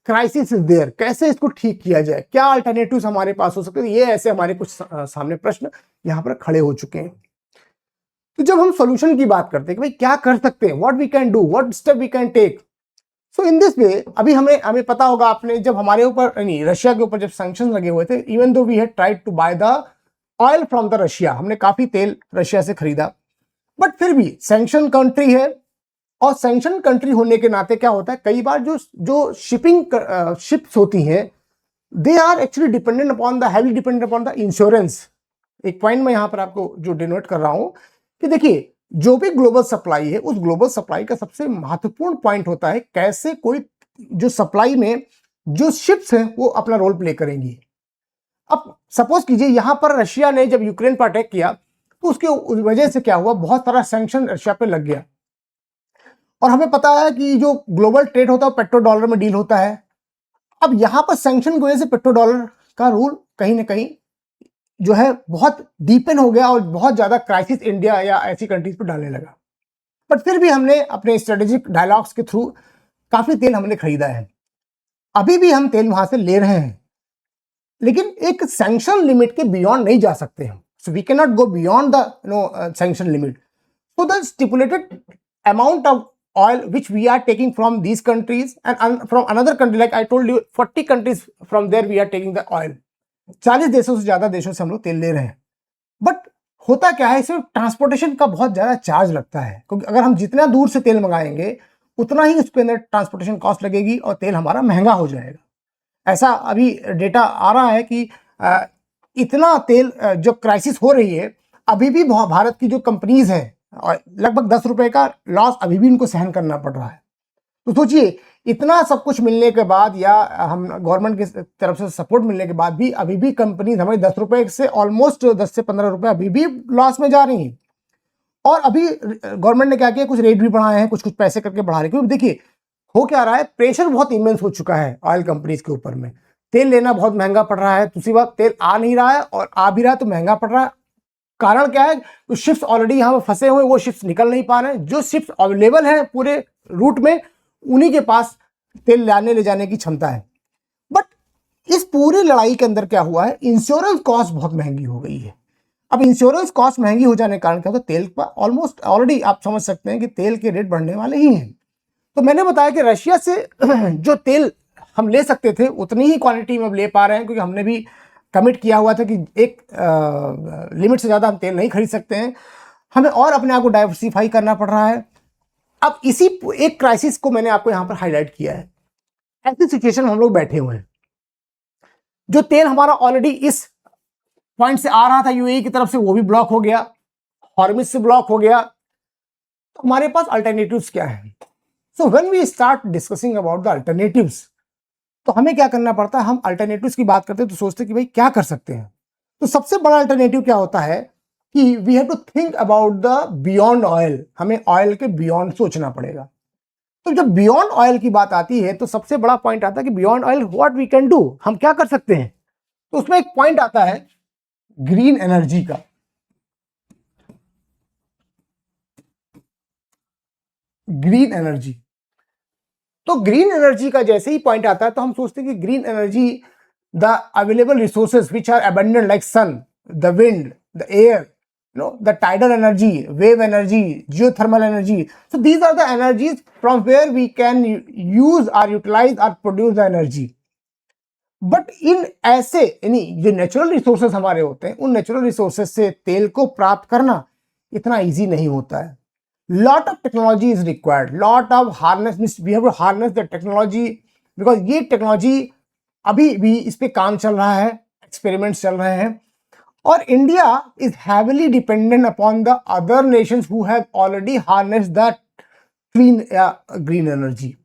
crisis is there. कैसे इसको ठीक किया जाए, क्या अल्टरनेटिव्स हमारे पास हो सकते हैं, ये ऐसे हमारे कुछ सामने प्रश्न यहां पर खड़े हो चुके हैं। तो जब हम सॉल्यूशन की बात करते हैं कि भाई क्या कर सकते हैं, what we can do, what step we can take, so in this way, अभी हमें पता होगा, आपने जब हमारे ऊपर, रशिया के ऊपर जब सैंक्शन लगे हुए थे, even though we had tried to buy the oil from the Russia, हमने काफी तेल रशिया से खरीदा, बट फिर भी सैंक्शन कंट्री है, और सैंक्शन कंट्री होने के नाते क्या होता है, कई बार जो शिपिंग शिप्स होती हैं, they are actually dependent upon the heavy dependent upon the insurance. एक पॉइंट मैं यहां पर आपको जो डिनोट कर रहा हूं कि देखिए, जो भी ग्लोबल सप्लाई है, उस ग्लोबल सप्लाई का सबसे महत्वपूर्ण पॉइंट होता है कैसे कोई जो सप्लाई में जो शिप्स हैं वो अपना रोल प्ले करेंगी। अब सपोज कीजिए यहां पर रशिया ने जब यूक्रेन पर अटैक किया तो उसके वजह से क्या हुआ, बहुत सारा सैंक्शन रशिया पे लग गया, और हमें पता है कि जो ग्लोबल ट्रेड होता है पेट्रो डॉलर में डील होता है। अब यहां पर सैंक्शन की वजह से पेट्रो डॉलर का रूल कहीं ना कहीं जो है बहुत डीपन हो गया और बहुत ज्यादा क्राइसिस इंडिया या ऐसी कंट्रीज पर डालने लगा। बट फिर भी हमने अपने स्ट्रेटेजिक डायलॉग्स के थ्रू काफी तेल हमने खरीदा है, अभी भी हम तेल वहां से ले रहे हैं, लेकिन एक सैंक्शन लिमिट के बियॉन्ड नहीं जा सकते हम। So we can not go beyond the sanction limit. So the stipulated amount of oil which we are taking from these countries and from another country, like I told you 40 countries from there we are taking the oil, 40 देशों से ज्यादा देशों से हम लोग तेल ले रहे हैं। बट होता क्या है, इसमें ट्रांसपोर्टेशन का बहुत ज्यादा चार्ज लगता है, क्योंकि अगर हम जितना दूर से तेल मंगाएंगे उतना ही उसके अंदर ट्रांसपोर्टेशन कॉस्ट लगेगी और तेल हमारा महंगा हो जाएगा। ऐसा अभी डेटा आ रहा है कि इतना तेल जो क्राइसिस हो रही है, अभी भी भारत की जो कंपनीज हैं और लगभग 10 रुपए का लॉस अभी भी इनको सहन करना पड़ रहा है। तो सोचिए, इतना सब कुछ मिलने के बाद या हम गवर्नमेंट की तरफ से सपोर्ट मिलने के बाद भी अभी भी कंपनीज हमें 10 रुपए से ऑलमोस्ट 10 से 15 रुपए अभी भी लॉस में जा रही हैं। और अभी गवर्नमेंट ने क्या किया, कुछ रेट भी बढ़ाए हैं, कुछ कुछ पैसे करके बढ़ा रहे हैं, क्योंकि देखिए हो क्या रहा है, प्रेशर बहुत इमेंस हो चुका है ऑयल कंपनीज के ऊपर में। तेल लेना बहुत महंगा पड़ रहा है, दूसरी बात तेल आ नहीं रहा है, और आ भी रहा है तो महंगा पड़ रहा है। कारण क्या है, तो शिप्स ऑलरेडी यहाँ फंसे हुए, वो शिप्स निकल नहीं पा रहे हैं। जो शिप्स अवेलेबल हैं पूरे रूट में, उन्हीं के पास तेल लाने ले जाने की क्षमता है। बट इस पूरी लड़ाई के अंदर क्या हुआ है, इंश्योरेंस कॉस्ट बहुत महंगी हो गई है। अब इंश्योरेंस कॉस्ट महंगी हो जाने के कारण क्या होता है, तेल पर ऑलमोस्ट ऑलरेडी आप समझ सकते हैं कि तेल के रेट बढ़ने वाले ही हैं। तो मैंने बताया कि रशिया से जो तेल हम ले सकते थे उतनी ही क्वांटिटी में अब ले पा रहे हैं, क्योंकि हमने भी कमिट किया हुआ था कि एक लिमिट से ज़्यादा हम तेल नहीं खरीद सकते हैं, हमें और अपने आप को डाइवर्सिफाई करना पड़ रहा है। अब इसी एक क्राइसिस को मैंने आपको यहाँ पर हाईलाइट किया है। ऐसी सिचुएशन में हम लोग बैठे हुए हैं, जो तेल हमारा ऑलरेडी इस पॉइंट से आ रहा था यूएई की तरफ से, वो भी ब्लॉक हो गया, हॉर्मुज से ब्लॉक हो गया। तो हमारे पास अल्टरनेटिव्स क्या है? So when we start discussing about the alternatives, तो हमें क्या करना पड़ता है, हम अल्टरनेटिव्स की बात करते हैं तो सोचते हैं कि भाई क्या कर सकते हैं। तो सबसे बड़ा अल्टरनेटिव क्या होता है कि we have to think about the beyond oil, हमें ऑयल के बियॉन्ड सोचना पड़ेगा। तो जब बियॉन्ड ऑयल की बात आती है तो सबसे बड़ा पॉइंट आता है कि beyond oil what we can do, हम क्या कर सकते हैं। तो उसमें एक पॉइंट आता है ग्रीन एनर्जी का। ग्रीन एनर्जी, तो ग्रीन एनर्जी का जैसे ही पॉइंट आता है तो हम सोचते हैं कि green energy, the available resources which are abundant like sun, the wind, the air, the tidal energy, wave energy, geothermal energy. So these are the energies from where we can use or utilize or produce the energy. But in ऐसे यानी जो natural resources हमारे होते हैं, उन natural resources से तेल को प्राप्त करना इतना इजी नहीं होता है। Lot of technology is required, lot of harness, we have to harness the technology, because ये टेक्नोलॉजी अभी भी इस पे काम चल रहा है, एक्सपेरिमेंट्स चल रहे हैं, और India is heavily dependent upon the other Nations who have already harnessed the clean green energy.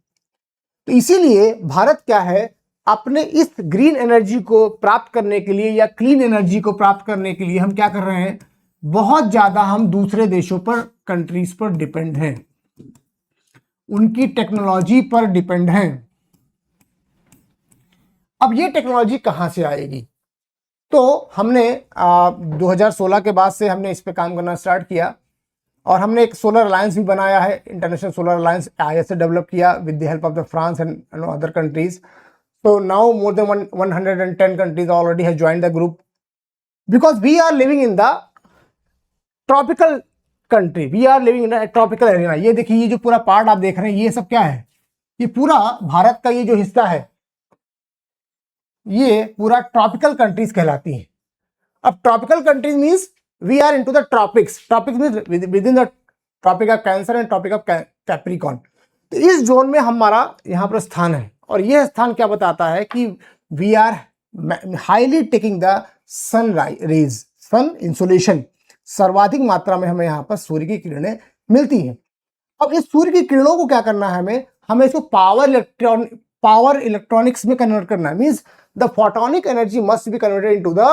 तो इसीलिए भारत क्या है, अपने इस ग्रीन एनर्जी को प्राप्त करने के लिए या क्लीन एनर्जी को प्राप्त करने के लिए हम क्या कर रहे हैं, बहुत ज्यादा हम दूसरे देशों पर, कंट्रीज पर डिपेंड हैं, उनकी टेक्नोलॉजी पर डिपेंड हैं। अब ये टेक्नोलॉजी कहां से आएगी? तो हमने 2016 के बाद से हमने इस पे काम करना स्टार्ट किया, और हमने एक सोलर अलायंस भी बनाया है, International Solar Alliance ISA develop किया with the help of the France and other countries. So now more than 110 countries already have joined the group, because we are living in the tropical country, we are living in a tropical area। ये देखिए, ये जो पूरा part आप देख रहे हैं, ये सब क्या है, ये पूरा भारत का ये जो हिस्सा है, ये पूरा ट्रॉपिकल कंट्रीज कहलाती हैं। अब tropical countries means we are into the tropics means within the tropic of Cancer and tropic of Capricorn. तो इस जोन में हमारा यहाँ पर स्थान है, और यह स्थान क्या बताता है कि we are highly taking the sun rays, sun insolation, सर्वाधिक मात्रा में हमें यहाँ पर सूर्य की किरणें मिलती हैं। अब इस सूर्य की किरणों को क्या करना है, हमें इसको पावर इलेक्ट्रॉनिक्स में कन्वर्ट करना है। Means the photonic energy must be converted into the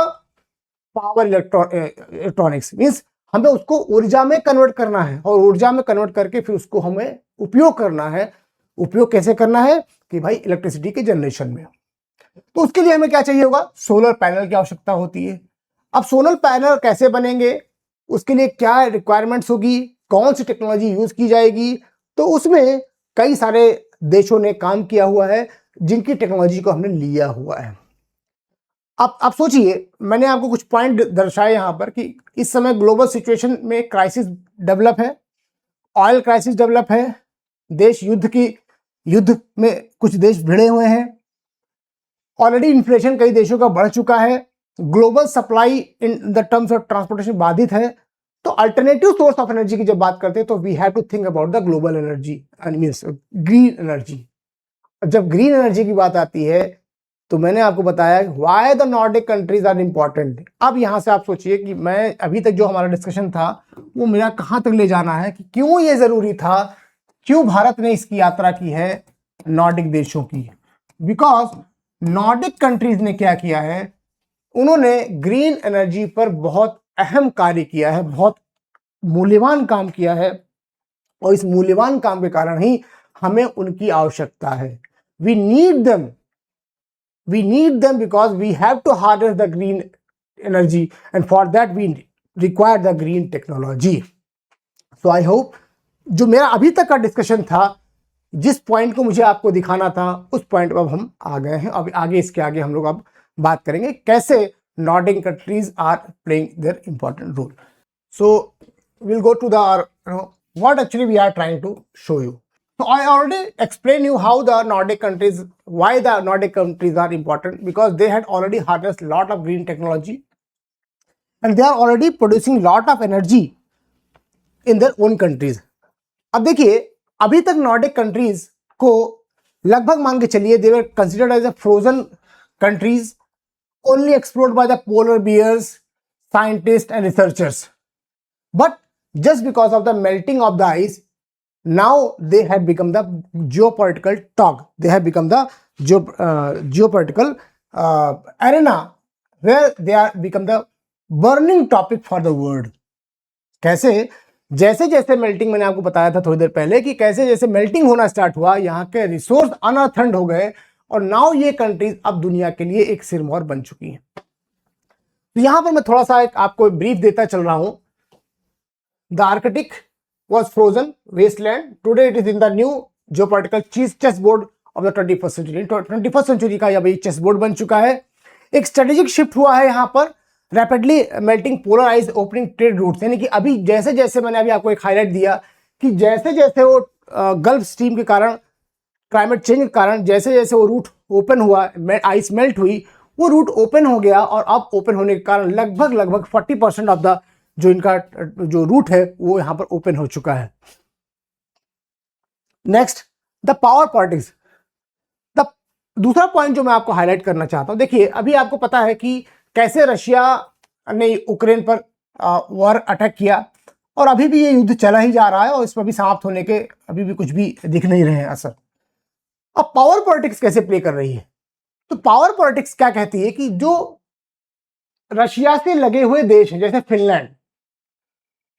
power electronics. Means हमें उसको ऊर्जा में कन्वर्ट करना है, और ऊर्जा में कन्वर्ट करके फिर उसको हमें उपयोग करना है। उपयोग कैसे करना है कि भाई इलेक्ट्रिसिटी के जनरेशन में। तो उसके लिए हमें क्या चाहिए होगा, सोलर पैनल की आवश्यकता होती है। अब सोलर पैनल कैसे बनेंगे, उसके लिए क्या रिक्वायरमेंट्स होगी, कौन सी टेक्नोलॉजी यूज की जाएगी, तो उसमें कई सारे देशों ने काम किया हुआ है जिनकी टेक्नोलॉजी को हमने लिया हुआ है। अब सोचिए, मैंने आपको कुछ पॉइंट दर्शाए यहाँ पर कि इस समय ग्लोबल सिचुएशन में क्राइसिस डेवलप है, ऑयल क्राइसिस डेवलप है, देश युद्ध में कुछ देश भिड़े हुए हैं, ऑलरेडी इन्फ्लेशन कई देशों का बढ़ चुका है, global supply in the terms of transportation बाधित है। तो अल्टरनेटिव सोर्स ऑफ एनर्जी की जब बात करते हैं तो we have to think about the global energy means green energy. जब ग्रीन एनर्जी की बात आती है तो मैंने आपको बताया why the Nordic countries are important. अब यहां से आप सोचिए कि मैं अभी तक जो हमारा डिस्कशन था वो मेरा कहां तक ले जाना है, कि क्यों ये जरूरी था, क्यों भारत ने इसकी यात्रा की है नॉर्डिक देशों की। बिकॉज नॉर्डिक कंट्रीज ने क्या किया है, उन्होंने ग्रीन एनर्जी पर बहुत अहम कार्य किया है, बहुत मूल्यवान काम किया है, और इस मूल्यवान काम के कारण ही हमें उनकी आवश्यकता है। We need them because we have to harness the green energy, and for that we require the green technology. So I hope जो मेरा अभी तक का डिस्कशन था, जिस पॉइंट को मुझे आपको दिखाना था उस पॉइंट पर अब हम आ गए हैं। अब आगे इसके आगे हम लोग अब बात करेंगे कैसे Nordic countries are playing their important role. So we'll go to the what actually we are trying to show you. So I already explained you how the Nordic countries, why the Nordic countries are important, because they had already harnessed a lot of green technology and they are already producing lot of energy in their own countries. अब देखिए, अभी तक Nordic countries को लगभग मान के चलिए they were considered as a frozen countries, only explored by the polar bears, scientists and researchers. But just because of the melting of the ice, now they have become the geopolitical talk. They have become the geopolitical arena where they are become the burning topic for the world. कैसे, जैसे जैसे melting, मैंने आपको बताया था थोड़ी देर पहले कि कैसे जैसे मेल्टिंग होना स्टार्ट हुआ, यहाँ के रिसोर्स अनअर्थन्ड हो गए, और नाउ ये कंट्रीज अब दुनिया के लिए एक सिरमौर बन चुकी हैं। तो यहाँ पर मैं थोड़ा सा आपको ब्रीफ देता चल रहा हूँ। The Arctic was frozen wasteland. Today it is in the new geopolitical chessboard of the 21st century. 21st century का यह chessboard बन चुका है। एक strategic shift हुआ है यहाँ पर, rapidly melting polar ice opening trade routes। यानी कि अभी जैसे जैसे मैंने अभी आपको एक हाईलाइट दिया कि जैसे जैसे वो गल्फ स्ट्रीम के कारण, क्लाइमेट चेंज के कारण जैसे जैसे वो रूट ओपन हुआ, आइस मेल्ट हुई, वो रूट ओपन हो गया, और अब ओपन होने के कारण लगभग 40% ऑफ द जो इनका जो रूट है वो यहां पर ओपन हो चुका है। Next, the power politics. The दूसरा पॉइंट जो मैं आपको हाईलाइट करना चाहता हूं, देखिए अभी आपको पता है कि कैसे रशिया ने यूक्रेन पर वॉर अटैक किया, और अभी भी ये युद्ध चला ही जा रहा है, और इसमें भी समाप्त होने के अभी भी कुछ भी दिख नहीं रहे हैं असर। अब पावर पॉलिटिक्स कैसे प्ले कर रही है, तो पावर पॉलिटिक्स क्या कहती है कि जो रशिया से लगे हुए देश हैं, जैसे फिनलैंड,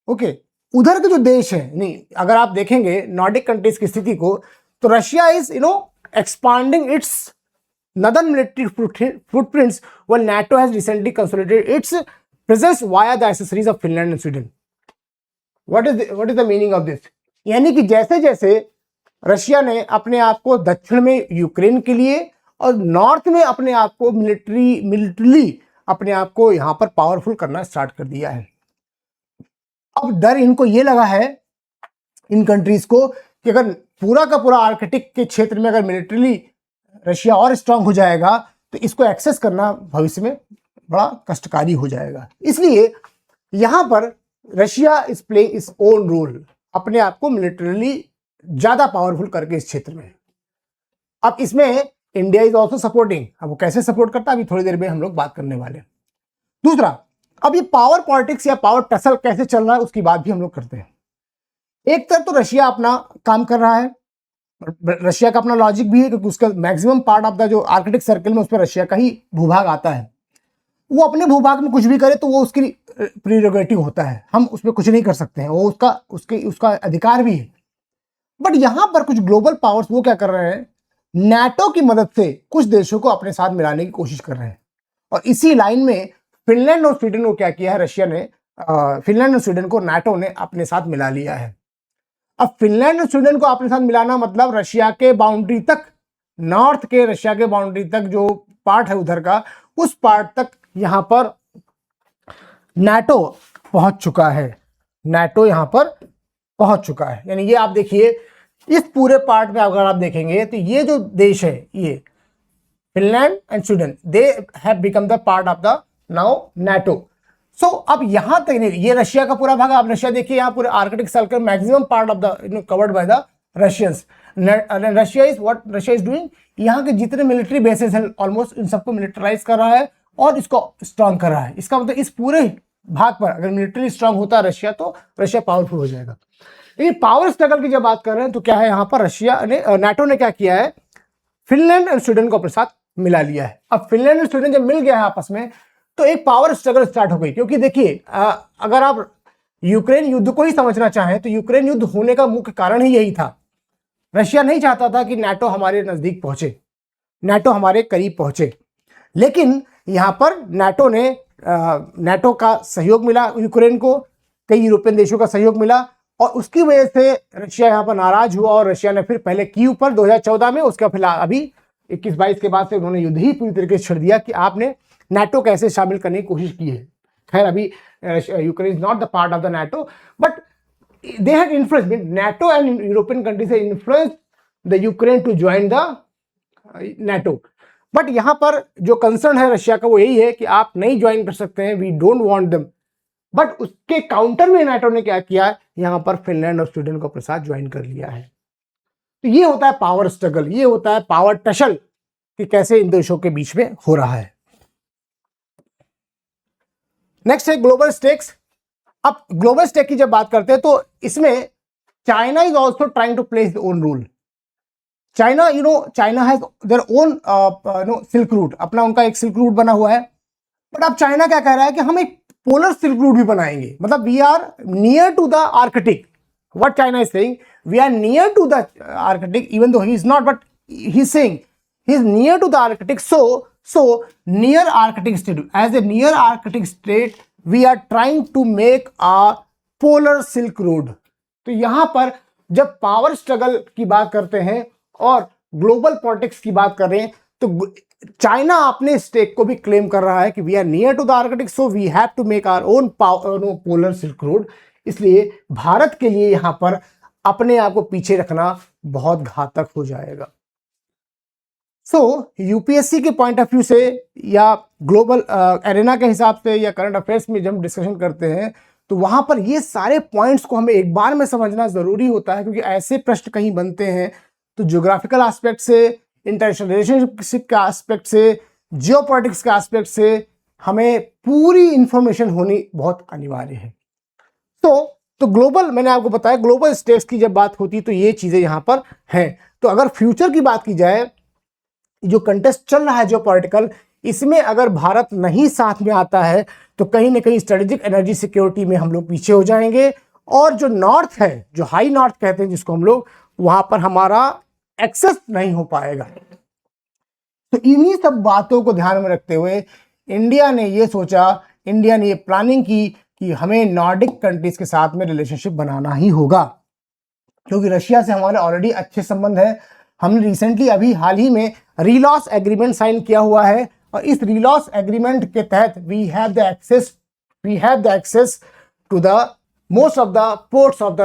ओके, उधर के जो देश है, नहीं, अगर आप देखेंगे नॉर्डिक कंट्रीज की स्थिति को, तो Russia is expanding it's northern military footprints when NATO has recently consolidated its presence via the accessories of Finland and Sweden. What is the meaning of this? यानी कि जैसे जैसे रशिया ने अपने आप को दक्षिण में यूक्रेन के लिए और नॉर्थ में अपने आप को मिलिट्रली अपने आप को यहां पर पावरफुल करना स्टार्ट कर दिया है। अब डर इनको ये लगा है, इन कंट्रीज को, कि अगर पूरा का पूरा आर्कटिक के क्षेत्र में अगर मिलिट्रली रशिया और स्ट्रांग हो जाएगा तो इसको एक्सेस करना भविष्य में बड़ा कष्टकारी हो जाएगा। इसलिए यहां पर Russia is playing its own role, अपने आप को मिलिटरली ज्यादा पावरफुल करके इस क्षेत्र में। अब इसमें इंडिया इज ऑल्सो सपोर्टिंग। अब वो कैसे सपोर्ट करता है अभी थोड़ी देर में हम लोग बात करने वाले हैं। दूसरा, अब ये पावर पॉलिटिक्स या पावर टसल कैसे चल रहा है उसकी बात भी हम लोग करते हैं। एक तरफ तो रशिया अपना काम कर रहा है, रशिया का अपना लॉजिक भी है क्योंकि उसका मैक्सिमम पार्ट ऑफ द जो आर्कटिक सर्कल में उस पर रशिया का ही भूभाग आता है। वो अपने भूभाग में कुछ भी करे तो वो उसकी प्रीरोगेटिव होता है, हम उसमें कुछ नहीं कर सकते हैं, वो उसका अधिकार भी है। बट यहां पर कुछ ग्लोबल पावर्स वो क्या कर रहे हैं, नाटो की मदद से कुछ देशों को अपने साथ मिलाने की कोशिश कर रहे हैं। और इसी लाइन में फिनलैंड और स्वीडन को क्या किया है रशिया ने, फिनलैंड और स्वीडन को नाटो ने अपने साथ मिला लिया है। अब फिनलैंड और स्वीडन को अपने साथ मिलाना मतलब रशिया के बाउंड्री तक, नॉर्थ के रशिया के बाउंड्री तक जो पार्ट है उधर का, उस पार्ट तक यहां पर नाटो पहुंच चुका है। नाटो यहां पर पहुंच चुका है, यानी ये आप देखिए इस पूरे पार्ट में अगर आप देखेंगे तो ये जो देश है, ये Finland and Sweden, they have become the part of the now NATO. So अब यहां तक नहीं, ये रशिया का पूरा भाग। आप रशिया देखिए, यहाँ पूरे Arctic circle maximum part of the covered by the Russians. Russia is what Russia is doing, यहाँ के जितने मिलिट्री बेसेस हैं ऑलमोस्ट इन सबको मिलिटराइज कर रहा है और इसको स्ट्रांग कर रहा है। इसका मतलब इस पूरे भाग पर अगर मिलिट्री स्ट्रांग होता है रशिया तो रशिया पावरफुल हो जाएगा। लेकिन पावर स्ट्रगल की जब बात कर रहे हैं तो क्या है, यहाँ पर रशिया ने, नाटो ने क्या किया है, फिनलैंड और स्वीडन को अपने साथ मिला लिया है। अब फिनलैंड और स्वीडन जब मिल गया है आपस में तो एक पावर स्ट्रगल स्टार्ट हो गई। क्योंकि देखिए अगर आप यूक्रेन युद्ध को ही समझना चाहें तो यूक्रेन युद्ध होने का मुख्य कारण ही यही था। रशिया नहीं चाहता था कि नाटो हमारे नजदीक पहुंचे, नाटो हमारे करीब पहुंचे। लेकिन यहां पर नाटो का सहयोग मिला यूक्रेन को, कई यूरोपियन देशों का सहयोग मिला और उसकी वजह से रशिया यहां पर नाराज हुआ और रशिया ने फिर पहले कीव पर 2014 में, उसके फिलहाल अभी 21-22 के बाद से उन्होंने युद्ध ही पूरी तरीके से छेड़ दिया कि आपने नाटो कैसे शामिल करने की कोशिश की है। खैर अभी Ukraine is not the part of the NATO but they had influence, NATO and European countries have influenced the Ukraine to join the NATO. But यहां पर जो कंसर्न है रशिया का वो यही है कि आप नहीं ज्वाइन कर सकते हैं, we don't want them. But उसके काउंटर में नाटो ने क्या किया, यहां पर फिनलैंड और स्वीडन को अपने साथ ज्वाइन कर लिया है। तो ये होता है पावर स्ट्रगल, ये होता है पावर टसल कि कैसे इन देशों के बीच में हो रहा है। नेक्स्ट है ग्लोबल स्टेक्स। अब ग्लोबल स्टेक की जब बात करते हैं तो इसमें China is also trying to play his own rule. China China has their own silk route, अपना उनका एक सिल्क रूट बना हुआ है। बट अब चाइना क्या कह रहा है कि हम एक पोलर सिल्क रूट भी बनाएंगे, मतलब we are near to the Arctic. What China is saying, we are near to the Arctic even though he is not, but he is saying he is near to the Arctic. So near Arctic state, as a near Arctic state, we are trying to make a polar silk road. तो यहां पर जब power struggle की बात करते हैं और global politics की बात कर रहे हैं तो चाइना अपने स्टेक को भी क्लेम कर रहा है कि we are near to the Arctic, so we have to make our own polar silk road. इसलिए भारत के लिए यहां पर अपने आप को पीछे रखना बहुत घातक हो जाएगा। सो यूपीएससी के पॉइंट ऑफ व्यू से या ग्लोबल एरेना के हिसाब से या करंट अफेयर्स में जब हम डिस्कशन करते हैं तो वहां पर ये सारे पॉइंट्स को हमें एक बार में समझना जरूरी होता है, क्योंकि ऐसे प्रश्न कहीं बनते हैं तो ज्योग्राफिकल एस्पेक्ट से, इंटरनेशनल रिलेशनशिप के एस्पेक्ट से, जियोपॉलिटिक्स के एस्पेक्ट से हमें पूरी इंफॉर्मेशन होनी बहुत अनिवार्य है। तो ग्लोबल, मैंने आपको बताया ग्लोबल स्टेट्स की जब बात होती है तो ये चीजें यहां पर हैं। तो अगर फ्यूचर की बात की जाए, जो कंटेस्ट चल रहा है जो पॉलिटिकल, इसमें अगर भारत नहीं साथ में आता है तो कहीं ना कहीं स्ट्रेटेजिक एनर्जी सिक्योरिटी में हम लोग पीछे हो जाएंगे और जो नॉर्थ है, जो हाई नॉर्थ कहते हैं जिसको हम लोग, वहां पर हमारा एक्सेस नहीं हो पाएगा। तो इन्हीं सब बातों को ध्यान में रखते हुए इंडिया ने ये सोचा, इंडिया ने ये प्लानिंग की कि हमें नॉर्डिक कंट्रीज के साथ में रिलेशनशिप बनाना ही होगा, क्योंकि रशिया से हमारे ऑलरेडी अच्छे संबंध है। हमने रिसेंटली अभी हाल ही में रीलॉस एग्रीमेंट साइन किया हुआ है और इस रीलॉस एग्रीमेंट के तहत we have the access to the most of the ports of the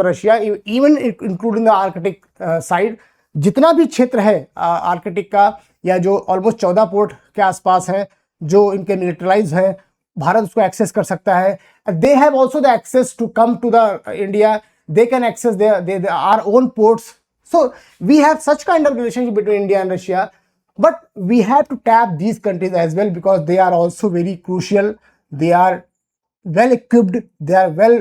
Russia, even including the Arctic side. जितना भी क्षेत्र है आर्कटिक का, या जो ऑलमोस्ट 14 पोर्ट के आसपास है जो इनके मिलिटराइज है, भारत उसको एक्सेस कर सकता है. They have also the access to come to the India. They can access their our own ports. So we have such kind of relationship between India and Russia, but we have to tap these countries as well because they are also very crucial. They are well equipped. They are well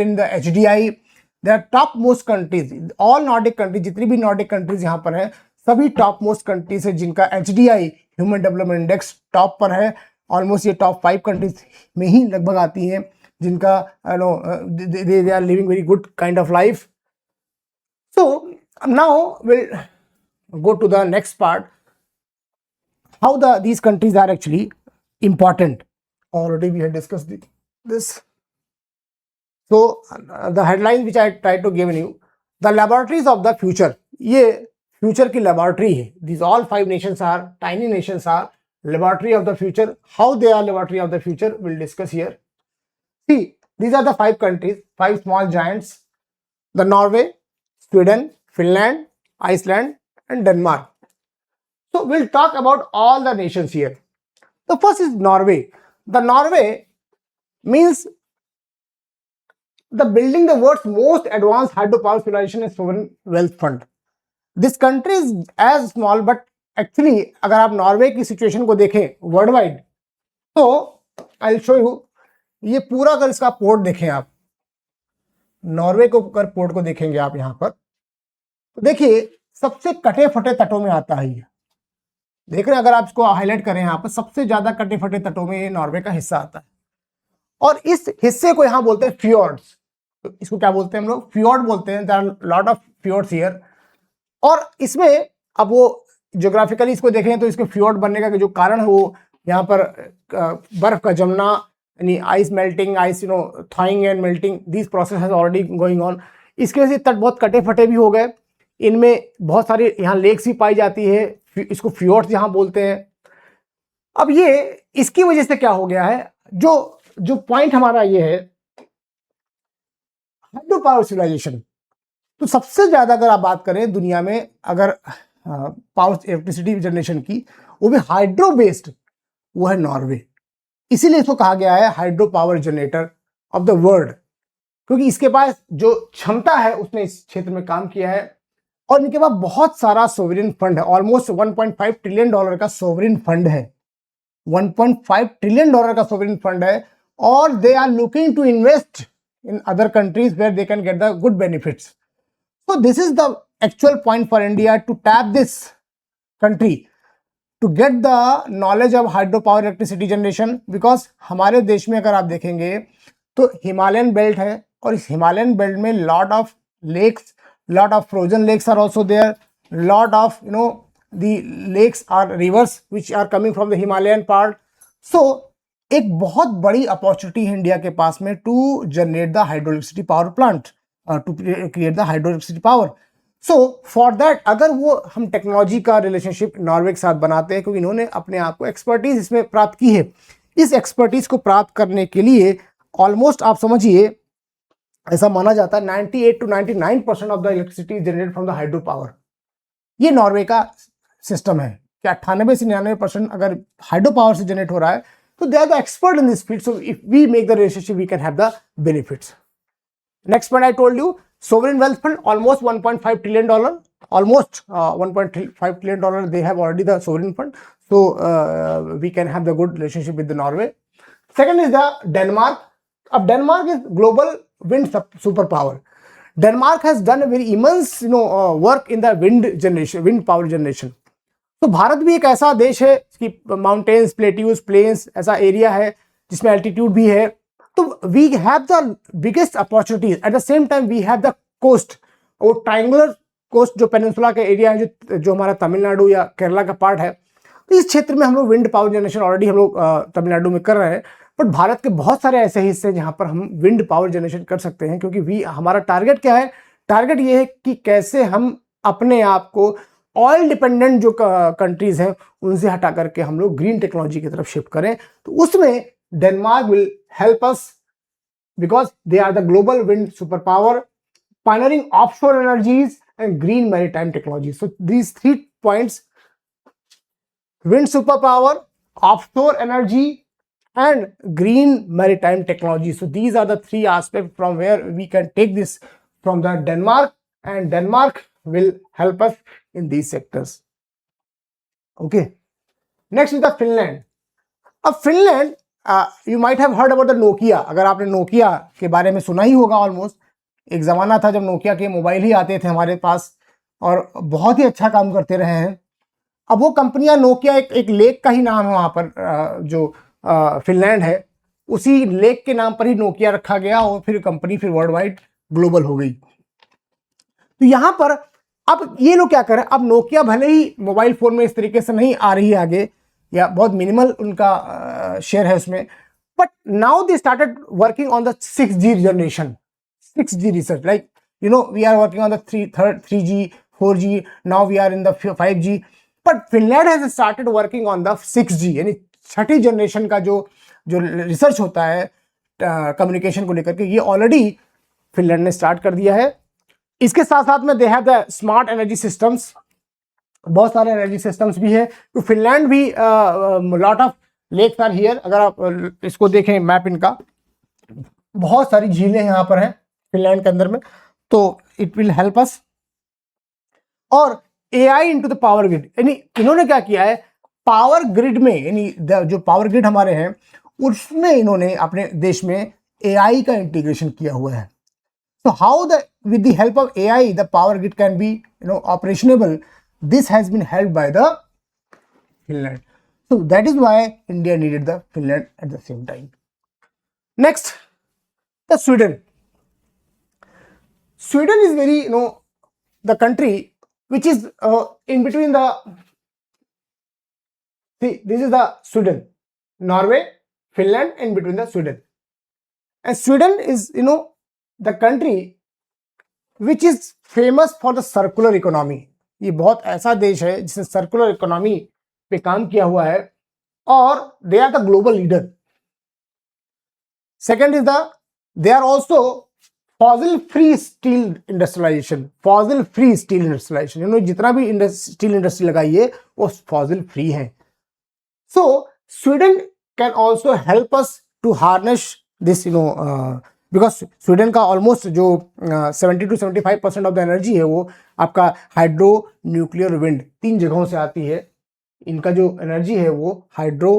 in the HDI. They are top most countries. All Nordic countries, जितनी भी Nordic countries यहाँ पर हैं, सभी top most countries है जिनका HDI Human Development Index top पर है. ऑलमोस्ट ये टॉप 5 कंट्रीज में ही लगभग आती हैं जिनका they are living very good kind of life. So now we'll go to the next part, how these countries are actually important. Already we had discussed this. So the headline which I tried to give you, the laboratories of the future. ये future की laboratory है. These all 5 nations are tiny nations are laboratory of the future. How they are laboratory of the future we'll discuss here. See, these are the 5 countries, 5 small giants: the Norway, Sweden, Finland, Iceland, and Denmark. So we'll talk about all the nations here. The first is Norway. The Norway means the building the world's most advanced hydropower civilization and sovereign wealth fund. This country is as small, but actually अगर आप Norway की situation को देखें world wide, तो I will show you. ये पूरा अगर इसका पोर्ट देखें आप, नॉर्वे को अगर पोर्ट को देखेंगे आप यहाँ पर, तो देखिए सबसे कटे फटे तटों में आता है ये. देख रहे हैं, अगर आप इसको हाईलाइट करें यहाँ पर, सबसे ज्यादा कटे फटे तटों में ये नॉर्वे का हिस्सा आता है. और इस हिस्से को यहाँ बोलते हैं फ्योर्ड्स. तो इसको क्या बोलते हैं हम लोग? फ्योर्ड बोलते हैं. There are lot of fjords here. और इसमें अब वो ज्योग्राफिकली इसको देखें तो इसके फ्योर्ड बनने का जो कारण है वो यहाँ पर बर्फ का जमना, यानी ice melting, ice थॉइंग and melting, this process has already going on. इसके वजह से तट बहुत कटे फटे भी हो गए. इनमें बहुत सारी यहाँ लेक्स भी पाई जाती है, इसको फ्योर्ड्स यहाँ बोलते हैं. अब ये इसकी वजह से क्या हो गया है, जो पॉइंट हमारा ये है हाइड्रो पावर सिविलाइजेशन. तो सबसे ज्यादा अगर आप बात करें दुनिया में अगर पावर इलेक्ट्रिसिटी जनरेशन की, वो भी हाइड्रो बेस्ड, वो है नॉर्वे. इसीलिए इसको कहा गया है hydro power generator off the world, क्योंकि इसके पास जो क्षमता है उसने इस क्षेत्र में काम किया है. और इनके पास बहुत सारा सोवरेन फंड है. ऑलमोस्ट 1.5 ट्रिलियन डॉलर का सोवरेन फंड है. 1.5 ट्रिलियन डॉलर का सोवरेन फंड है. और they are looking to invest in other countries where they can get the good benefits. So this is the actual point for India to tap this country to get the knowledge of hydro power electricity generation. Because हमारे देश में अगर आप देखेंगे तो Himalayan belt है, और इस हिमालयन बेल्ट में lot of lakes, lot of frozen lakes are also there, lot of the lakes are rivers which are coming from the Himalayan part. So एक बहुत बड़ी अपॉर्चुनिटी है इंडिया के पास में to generate the hydroelectricity power plant, to create the hydroelectricity power. So for that अगर वो हम टेक्नोलॉजी का रिलेशनशिप नॉर्वे के साथ बनाते हैं, क्योंकि इन्होंने अपने आप को एक्सपर्टीज इसमें प्राप्त की है. इस एक्सपर्टीज को प्राप्त करने के लिए ऑलमोस्ट आप समझिए ऐसा माना जाता है 98 to 99% of the electricity generate from the hydro power. ये नॉर्वे का सिस्टम है कि 98 से 99% अगर हाइड्रो पावर से जनरेट हो रहा है, तो they are the expert in this field. So if we make the relationship we can have the benefits. Next point I told you, sovereign wealth fund almost 1.5 trillion dollar, almost 1.5 trillion dollar they have already the sovereign fund. So we can have the good relationship with the Norway. Second is the Denmark. अब Denmark is global wind superpower. Denmark has done a very immense work in the wind power generation. तो भारत भी एक ऐसा देश है कि mountains, plateaus, plains ऐसा area है जिसमें एल्टीट्यूड भी है. तो we have the biggest opportunities. At the same time we have the coast, वो ट्रायंगुलर कोस्ट जो पेनिनसुला का एरिया है, जो हमारा तमिलनाडु या केरला का पार्ट है. इस क्षेत्र में हम लोग विंड पावर जनरेशन ऑलरेडी हम लोग तमिलनाडु में कर रहे हैं. बट भारत के बहुत सारे ऐसे हिस्से हैं जहां पर हम विंड पावर जनरेशन कर सकते हैं, क्योंकि हमारा टारगेट क्या है? टारगेट ये है कि कैसे हम अपने आप को ऑयल डिपेंडेंट जो कंट्रीज हैं उनसे हटा करके हम लोग ग्रीन टेक्नोलॉजी की तरफ शिफ्ट करें. तो उसमें Denmark will help us because they are the global wind super power, pioneering offshore energies and green maritime technology. So these 3 points, wind superpower, offshore energy, and green maritime technology. So these are the 3 aspects from where we can take this from the Denmark, and Denmark will help us in these sectors. Okay. Next is the Finland. Finland, you might have heard about the Nokia. अगर आपने Nokia के बारे में सुना ही होगा almost. एक ज़माना था जब नोकिया के मोबाइल ही आते थे हमारे पास और बहुत ही अच्छा काम करते रहे हैं. अब वो कंपनियां, नोकिया एक लेक का ही नाम है वहाँ पर, जो फिनलैंड है, उसी लेक के नाम पर ही नोकिया रखा गया और फिर कंपनी फिर वर्ल्ड वाइड ग्लोबल हो गई. तो यहाँ पर अब ये लोग क्या कर रहे हैं, अब नोकिया भले ही मोबाइल फोन में इस तरीके से नहीं आ रही है आगे, या बहुत मिनिमल उनका शेयर है उसमें, but now they started working on the 6G generation, 6G research. Like you know we are working on the 3G 4G, now we are in the 5G, but Finland has started working on the 6G, यानी 6ठी generation का जो research होता है communication को लेकर के, ये already Finland ने स्टार्ट कर दिया है. इसके साथ साथ में they have the smart energy systems, बहुत सारे एनर्जी सिस्टम्स भी है. तो फिनलैंड भी lot of lakes are here. अगर आप इसको देखें मैप इनका, बहुत सारी झीलें यहाँ पर हैं फिनलैंड के अंदर में, तो इट विल हेल्प अस. और AI into the power grid, यानी इन्होंने क्या किया है, पावर ग्रिड में, यानी जो पावर ग्रिड हमारे हैं उसमें इन्होंने अपने देश में AI का इंटीग्रेशन किया हुआ है. So how with the help of AI the power grid can be operationable, this has been helped by the Finland. So that is why India needed the Finland at the same time. Next, the Sweden. Sweden is very the country which is in between the, see, this is the Sweden, Norway, Finland, in between the Sweden, and Sweden is the country which is famous for the circular economy. ये बहुत ऐसा देश है जिसने circular economy पे काम किया हुआ है और they are the global leader. Second is they are also fossil free steel industrialization. Fossil free steel industrialization, इन्होंने जितना भी स्टील इंडस्ट्री लगाई है वो फॉसिल फ्री है. So Sweden can also help us to harness this because Sweden का almost जो 70 to 75% of the energy है वो आपका हाइड्रो, न्यूक्लियर, विंड 3 जगहों से आती है. इनका जो एनर्जी है वो हाइड्रो,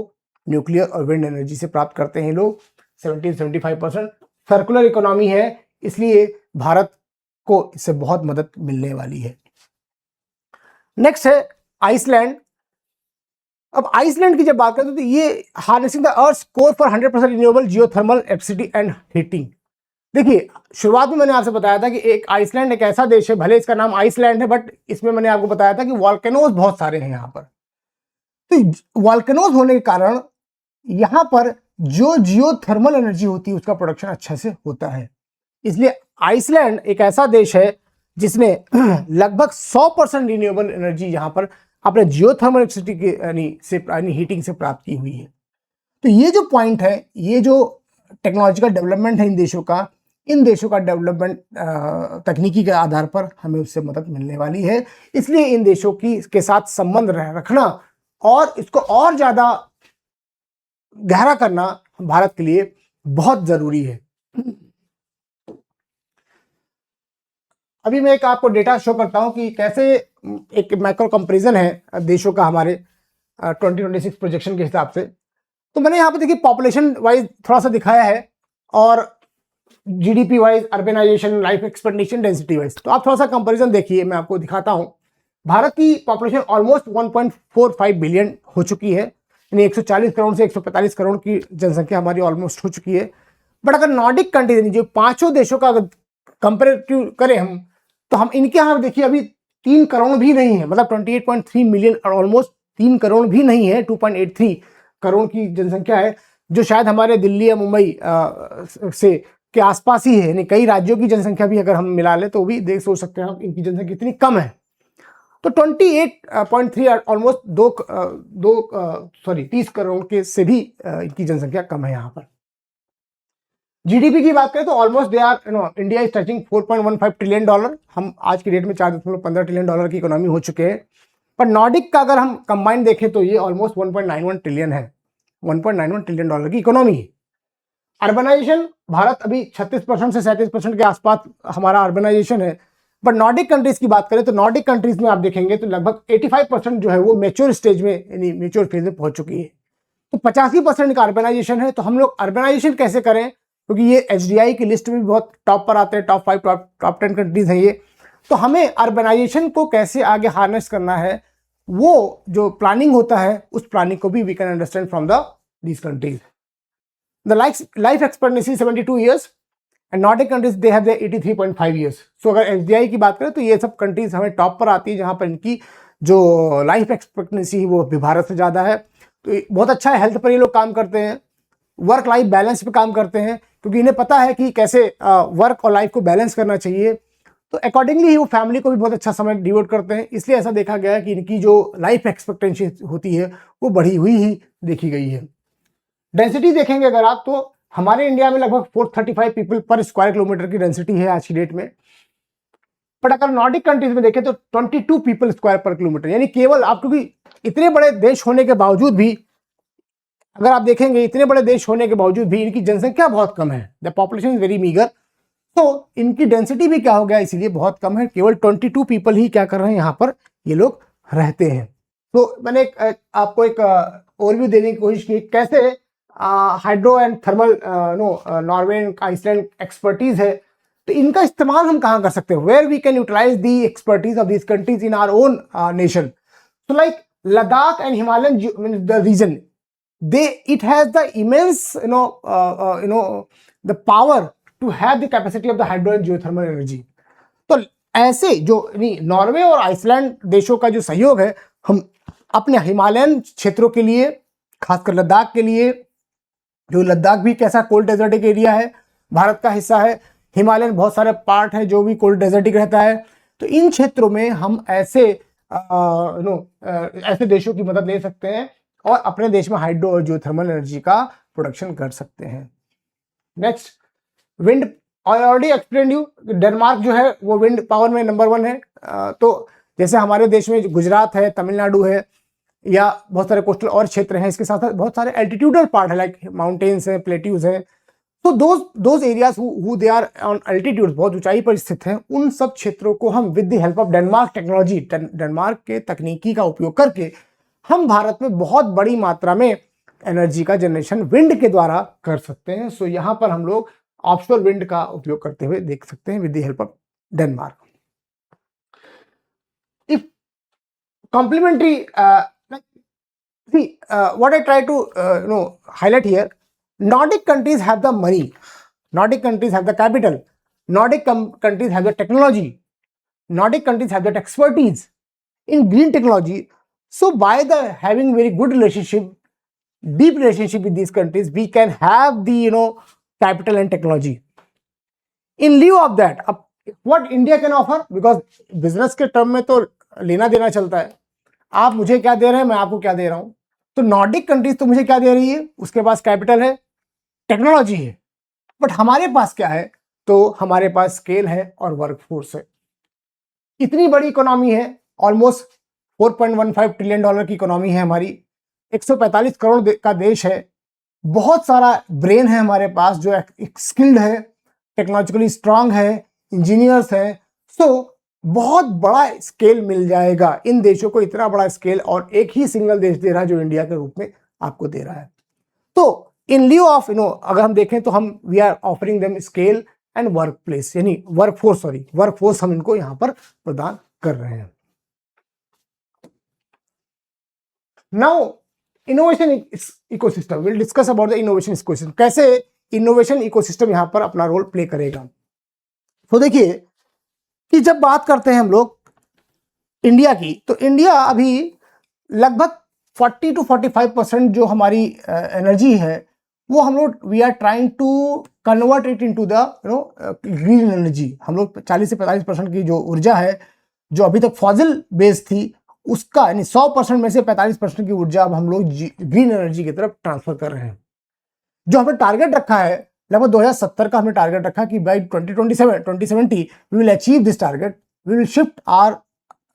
न्यूक्लियर और विंड एनर्जी से प्राप्त करते हैं लोग. 70 to 75% सर्कुलर इकोनॉमी है, इसलिए भारत को इससे बहुत मदद मिलने वाली है. नेक्स्ट है आइसलैंड. अब आइसलैंड की जब बात करते हैं तो ये harnessing the earth core for 100% renewable geothermal electricity and heating. देखिए, शुरुआत में मैंने आपसे बताया था कि एक आइसलैंड एक ऐसा देश है, भले इसका नाम आइसलैंड है, बट इसमें मैंने आपको बताया था कि वॉल्केनोज बहुत सारे हैं यहाँ पर. तो वॉल्केनोज होने के कारण यहाँ पर जो जियोथर्मल एनर्जी होती है उसका प्रोडक्शन अच्छा से होता है. इसलिए आइसलैंड एक ऐसा देश है जिसने लगभग 100% रिन्यूएबल एनर्जी यहाँ पर अपने जियोथर्मल इलेक्ट्रिसिटी के यानी हीटिंग से प्राप्त की हुई है. तो ये जो पॉइंट है, ये जो टेक्नोलॉजिकल डेवलपमेंट है इन देशों का डेवलपमेंट तकनीकी के आधार पर हमें उससे मदद मिलने वाली है. इसलिए इन देशों के साथ संबंध रखना और इसको और ज़्यादा गहरा करना भारत के लिए बहुत ज़रूरी है. अभी मैं एक आपको डेटा शो करता हूं कि कैसे एक मैक्रो कंपैरिजन है देशों का हमारे 2026 प्रोजेक्शन के हिसाब से. तो मैंने यहाँ पे देखिए पॉपुलेशन वाइज थोड़ा सा दिखाया है और GDP wise, urbanization, life expectation, density wise. तो आप थोड़ा सा कंपैरिजन देखिए, मैं आपको दिखाता हूँ. भारत की पॉपुलेशन ऑलमोस्ट 1.45 बिलियन हो चुकी है, यानी 140 करोड़ से 145 करोड़ की जनसंख्या हमारी ऑलमोस्ट हो चुकी है. बट अगर नॉर्डिक कंट्री यानी जो 5 देशों का अगर कंपेरेटिव करें हम, तो हम इनके यहाँ देखिए अभी 3 करोड़ भी नहीं है, मतलब 28.3 मिलियन और ऑलमोस्ट 3 करोड़ भी नहीं है, 2.83 करोड़ की जनसंख्या है, जो शायद हमारे दिल्ली या मुंबई से के आसपास ही है. यानी कई राज्यों की जनसंख्या भी अगर हम मिला लें तो भी सोच सकते हैं आप इनकी जनसंख्या कितनी कम है. तो 28.3 ऑलमोस्ट 30 करोड़ के से भी इनकी जनसंख्या कम है यहाँ पर. जीडीपी की बात करें तो almost they R India is touching $4.15 trillion. हम आज की डेट में $4.15 ट्रिलियन की इकोनॉमी हो चुके हैं। पर नॉर्डिक का अगर हम कंबाइन देखें तो ये ऑलमोस्ट 1.91 ट्रिलियन है, 1.91 ट्रिलियन डॉलर की इकोनॉमी है। अर्बनाइजेशन भारत अभी 36% से 37% के आसपास हमारा अर्बनाइजेशन है। बट नॉर्डिक कंट्रीज की बात करें तो नॉर्डिक कंट्रीज में आप देखेंगे तो लगभग 85% जो है वो मेच्योर स्टेज में यानी मेच्योर फेज में पहुंच चुकी है। तो 85% का अर्बनाइजेशन है। तो हम लोग अर्बनाइजेशन कैसे करें, क्योंकि ये HDI की लिस्ट में भी बहुत टॉप पर आते हैं, टॉप 5 टॉप 10 कंट्रीज हैं ये। तो हमें अर्बनाइजेशन को कैसे आगे हार्नेस करना है, वो जो प्लानिंग होता है उस प्लानिंग को भी we can understand from these countries. The life expectancy 72 years and Nordic countries they have their 83.5 years. So अगर HDI की बात करें तो ये सब कंट्रीज हमें टॉप पर आती है जहाँ पर इनकी जो लाइफ एक्सपेक्टेंसी है वो भी भारत से ज़्यादा है। तो बहुत अच्छा है, हेल्थ पर ये लोग काम करते हैं, वर्क लाइफ बैलेंस पे काम करते हैं, क्योंकि इन्हें पता है कि कैसे वर्क और लाइफ को बैलेंस करना चाहिए। तो अकॉर्डिंगली ही वो फैमिली को भी बहुत अच्छा समय डिवोट करते हैं। इसलिए ऐसा देखा गया है कि इनकी जो लाइफ एक्सपेक्टेंसी होती है वो बढ़ी हुई ही देखी गई है। डेंसिटी देखेंगे अगर आप तो हमारे इंडिया में लगभग 435 पीपल पर स्क्वायर किलोमीटर की डेंसिटी है आज की डेट में। बट अगर नॉर्डिक कंट्रीज में देखें तो 22 पीपल स्क्वायर पर किलोमीटर, यानी केवल आप, क्योंकि इतने बड़े देश होने के बावजूद भी अगर आप देखेंगे इतने बड़े देश होने के बावजूद भी इनकी जनसंख्या बहुत कम है, the population is very meagre. तो इनकी डेंसिटी भी क्या हो गया, इसीलिए बहुत कम है, केवल 22 पीपल ही क्या कर रहे हैं यहाँ पर ये लोग रहते हैं। तो मैंने आपको एक ओवरव्यू देने की कोशिश की कैसे hydro and thermal Norway and Iceland expertise है। तो इनका इस्तेमाल हम कहाँ कर सकते हैं, where we can utilize the expertise of these countries in our own nation. So like Ladakh and Himalayan the region, it has the immense the power to have the capacity of the hydro and geothermal energy. तो ऐसे जो Norway और Iceland देशों का जो सहयोग है, हम अपने हिमालयन क्षेत्रों के लिए, खासकर लद्दाख के लिए, जो लद्दाख भी कैसा कोल्ड डेजर्टिक एरिया है, भारत का हिस्सा है, हिमालयन बहुत सारे पार्ट है जो भी कोल्ड डेजर्टिक रहता है। तो इन क्षेत्रों में हम ऐसे ऐसे देशों की मदद ले सकते हैं और अपने देश में हाइड्रो और जियोथर्मल एनर्जी का प्रोडक्शन कर सकते हैं। Next, wind, already explain you, Denmark जो है वो विंड पावर में नंबर 1 है। तो जैसे हमारे देश में गुजरात है, तमिलनाडु है, या बहुत सारे कोस्टल और क्षेत्र हैं, इसके साथ साथ बहुत सारे एल्टीट्यूडल पार्ट है, लाइक माउंटेन्स हैं, प्लेट्यूज हैं। तो those areas who they are on altitude, बहुत ऊंचाई पर स्थित हैं, उन सब क्षेत्रों को हम with the help of Denmark technology, Denmark के तकनीकी का उपयोग करके हम भारत में बहुत बड़ी मात्रा में एनर्जी का जनरेशन विंड के द्वारा कर सकते हैं। सो यहाँ पर हम लोग ऑफशोर विंड का उपयोग करते हुए देख सकते हैं with the help of Denmark. If complementary what I try to highlight here, Nordic countries have the money, Nordic countries have the capital, Nordic countries have the technology, Nordic countries have that expertise in green technology. So by the having very good relationship, deep relationship with these countries, we can have the capital and technology. In lieu of that, what India can offer, because business के term में तो लेना देना चलता है, आप मुझे क्या दे रहे हैं, मैं आपको क्या दे रहा हूं। तो नॉर्डिक कंट्रीज तो मुझे क्या दे रही है, उसके पास कैपिटल है, टेक्नोलॉजी है, बट हमारे पास क्या है, तो हमारे पास स्केल है और वर्कफोर्स है। इतनी बड़ी इकोनॉमी है, ऑलमोस्ट $4.15 ट्रिलियन की इकोनॉमी है हमारी, 145 करोड़ का देश है, बहुत सारा ब्रेन है हमारे पास जो स्किल्ड है, टेक्नोलॉजिकली स्ट्रांग है, इंजीनियर्स हैं। सो बहुत बड़ा स्केल मिल जाएगा इन देशों को, इतना बड़ा स्केल और एक ही सिंगल देश दे रहा है जो इंडिया के रूप में आपको दे रहा है। तो इन लिeu ऑफ अगर हम देखें तो हम we are offering them scale and workplace, यानी वर्कफोर्स हम इनको यहां पर प्रदान कर रहे हैं। Now innovation ecosystem, will discuss about the innovation ecosystem, कैसे इनोवेशन इकोसिस्टम यहां पर अपना रोल प्ले करेगा। तो देखिए कि जब बात करते हैं हम लोग इंडिया की, तो इंडिया अभी लगभग 40 to 45% जो हमारी एनर्जी है वो हम लोग we are trying to convert it into the green energy. हम लोग 40 से 45% की जो ऊर्जा है जो अभी तक फॉसिल बेस्ड थी, उसका यानी 100% में से 45% की ऊर्जा अब हम लोग ग्रीन एनर्जी की तरफ ट्रांसफर कर रहे हैं। जो हमें टारगेट रखा है लगभग 2070 का हमने टारगेट रखा कि by 2070 we will achieve this target, we will shift our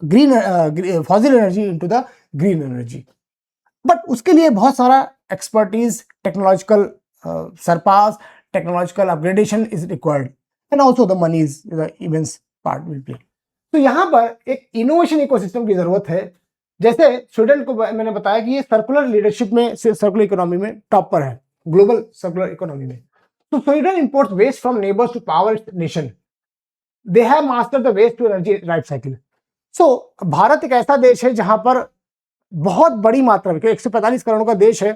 green fossil energy into the green energy. But उसके लिए बहुत सारा expertise, technological surpass, technological upgradation is required and also the money is the immense part will play. तो यहाँ पर एक innovation ecosystem की जरूरत है। जैसे स्वीडन को मैंने बताया कि ये सर्कुलर लीडरशिप में, सर्कुलर इकोनॉमी में टॉप पर है, ग्लोबल सर्कुलर इकोनॉमी में। तो Sweden imports waste from neighbours to power its nation, they have mastered the waste to energy life cycle. So Bharat एक ऐसा देश है जहां पर बहुत बड़ी मात्रा में, 145 करोड़ का देश है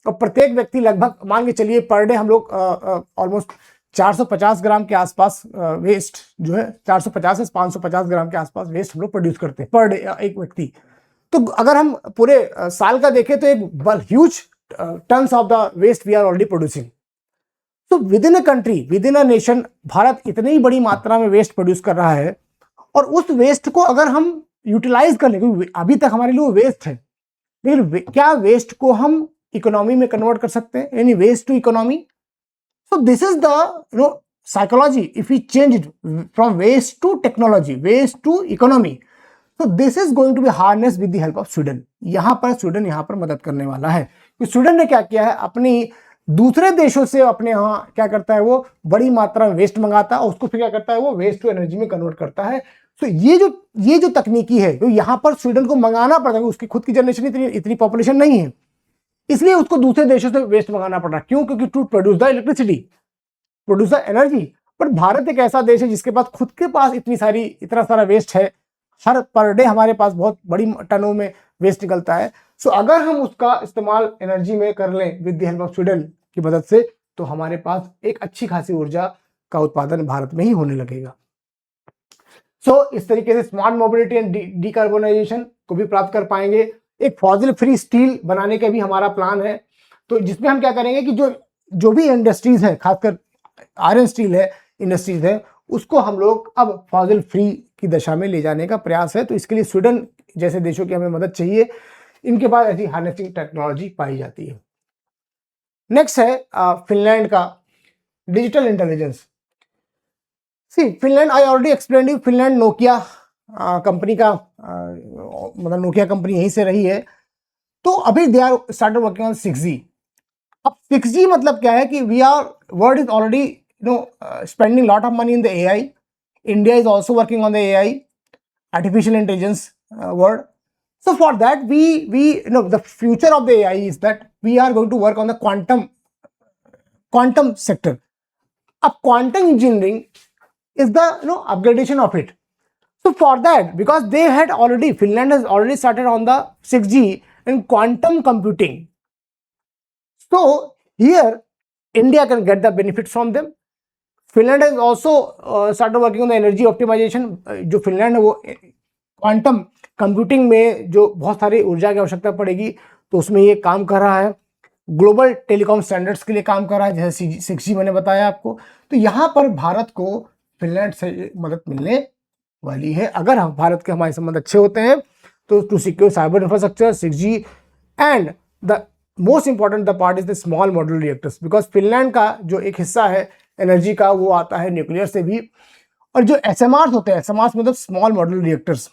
और प्रत्येक व्यक्ति लगभग मान के चलिए पर डे हम लोग ऑलमोस्ट 450 ग्राम के आसपास वेस्ट जो है, 450 से 550 ग्राम के आसपास वेस्ट हम लोग प्रोड्यूस करते हैं पर डे एक व्यक्ति। तो अगर हम पूरे साल का देखें तो एक huge tons of the waste we are already producing. तो within a country, within a nation, Bharat इतनी बड़ी मात्रा में वेस्ट प्रोड्यूस कर रहा है और उस वेस्ट को अगर हम यूटिलाइज कर लें, क्योंकि अभी तक हमारे लिए वेस्ट है, लेकिन क्या वेस्ट को हम इकोनॉमी में कन्वर्ट कर सकते हैं, यानी waste to economy. So this is the psychology, if we change it from waste to technology, waste to economy, तो this is going to be harness with the help of Sweden. यहां पर Sweden यहां पर मदद करने वाला है। तो स्वीडन ने क्या किया है, अपनी दूसरे देशों से अपने यहाँ क्या करता है, वो बड़ी मात्रा में वेस्ट मंगाता है और उसको फिर क्या करता है, वो वेस्ट टू एनर्जी में कन्वर्ट करता है। तो ये जो तकनीकी है, तो यहाँ पर स्वीडन को मंगाना पड़ता है, उसकी खुद की जनरेशन इतनी पॉपुलेशन नहीं है, इसलिए उसको दूसरे देशों से वेस्ट मंगाना पड़ रहा है। क्यों? क्योंकि to produce the electricity, produce the energy. पर भारत एक ऐसा देश है जिसके पास खुद के पास इतना सारा वेस्ट है, हर पर डे हमारे पास बहुत बड़ी टनों में वेस्ट निकलता है। सो अगर हम उसका इस्तेमाल एनर्जी में कर लें with the help of Sweden की मदद से, तो हमारे पास एक अच्छी खासी ऊर्जा का उत्पादन भारत में ही होने लगेगा। इस तरीके से स्मार्ट मोबिलिटी एंड डिकार्बोनाइजेशन को भी प्राप्त कर पाएंगे। एक फॉसिल फ्री स्टील बनाने का भी हमारा प्लान है, तो जिसमें हम क्या करेंगे कि जो भी इंडस्ट्रीज है, खासकर आयरन स्टील है इंडस्ट्रीज है, उसको हम लोग अब फॉसिल फ्री की दशा में ले जाने का प्रयास है। तो इसके लिए स्वीडन जैसे देशों की हमें मदद चाहिए, इनके पास ऐसी हार्नेसिंग टेक्नोलॉजी पाई जाती है। नेक्स्ट है फिनलैंड का digital intelligence. Finland, I already explain you, Finland Nokia company का, मतलब नोकिया कंपनी यहीं से रही है। तो अभी they are started working on 6G। अब 6G मतलब क्या है कि world is already spending lot of money in the AI. India is also working on the AI, artificial intelligence world. So for that, we the future of the AI is that we are going to work on the quantum sector. अब quantum engineering is the upgradation of it. So for that, because Finland has already started on the 6G and quantum computing. So here India can get the benefit from them. Finland has also started working on the energy optimization. जो Finland है वो quantum computing में जो बहुत सारी ऊर्जा की आवश्यकता पड़ेगी, तो उसमें ये काम कर रहा है। ग्लोबल टेलीकॉम स्टैंडर्ड्स के लिए काम कर रहा है, जैसे 6G मैंने बताया आपको। तो यहाँ पर भारत को फिनलैंड से मदद मिलने वाली है। अगर हम भारत के हमारे संबंध अच्छे होते हैं तो to secure cyber infrastructure, 6G and the most important the part is the small modular reactors, because Finland का जो एक हिस्सा है एनर्जी का, वो आता है न्यूक्लियर से भी। और जो SMRs होते हैं, SMRs मतलब स्मॉल मॉड्यूलर रिएक्टर्स,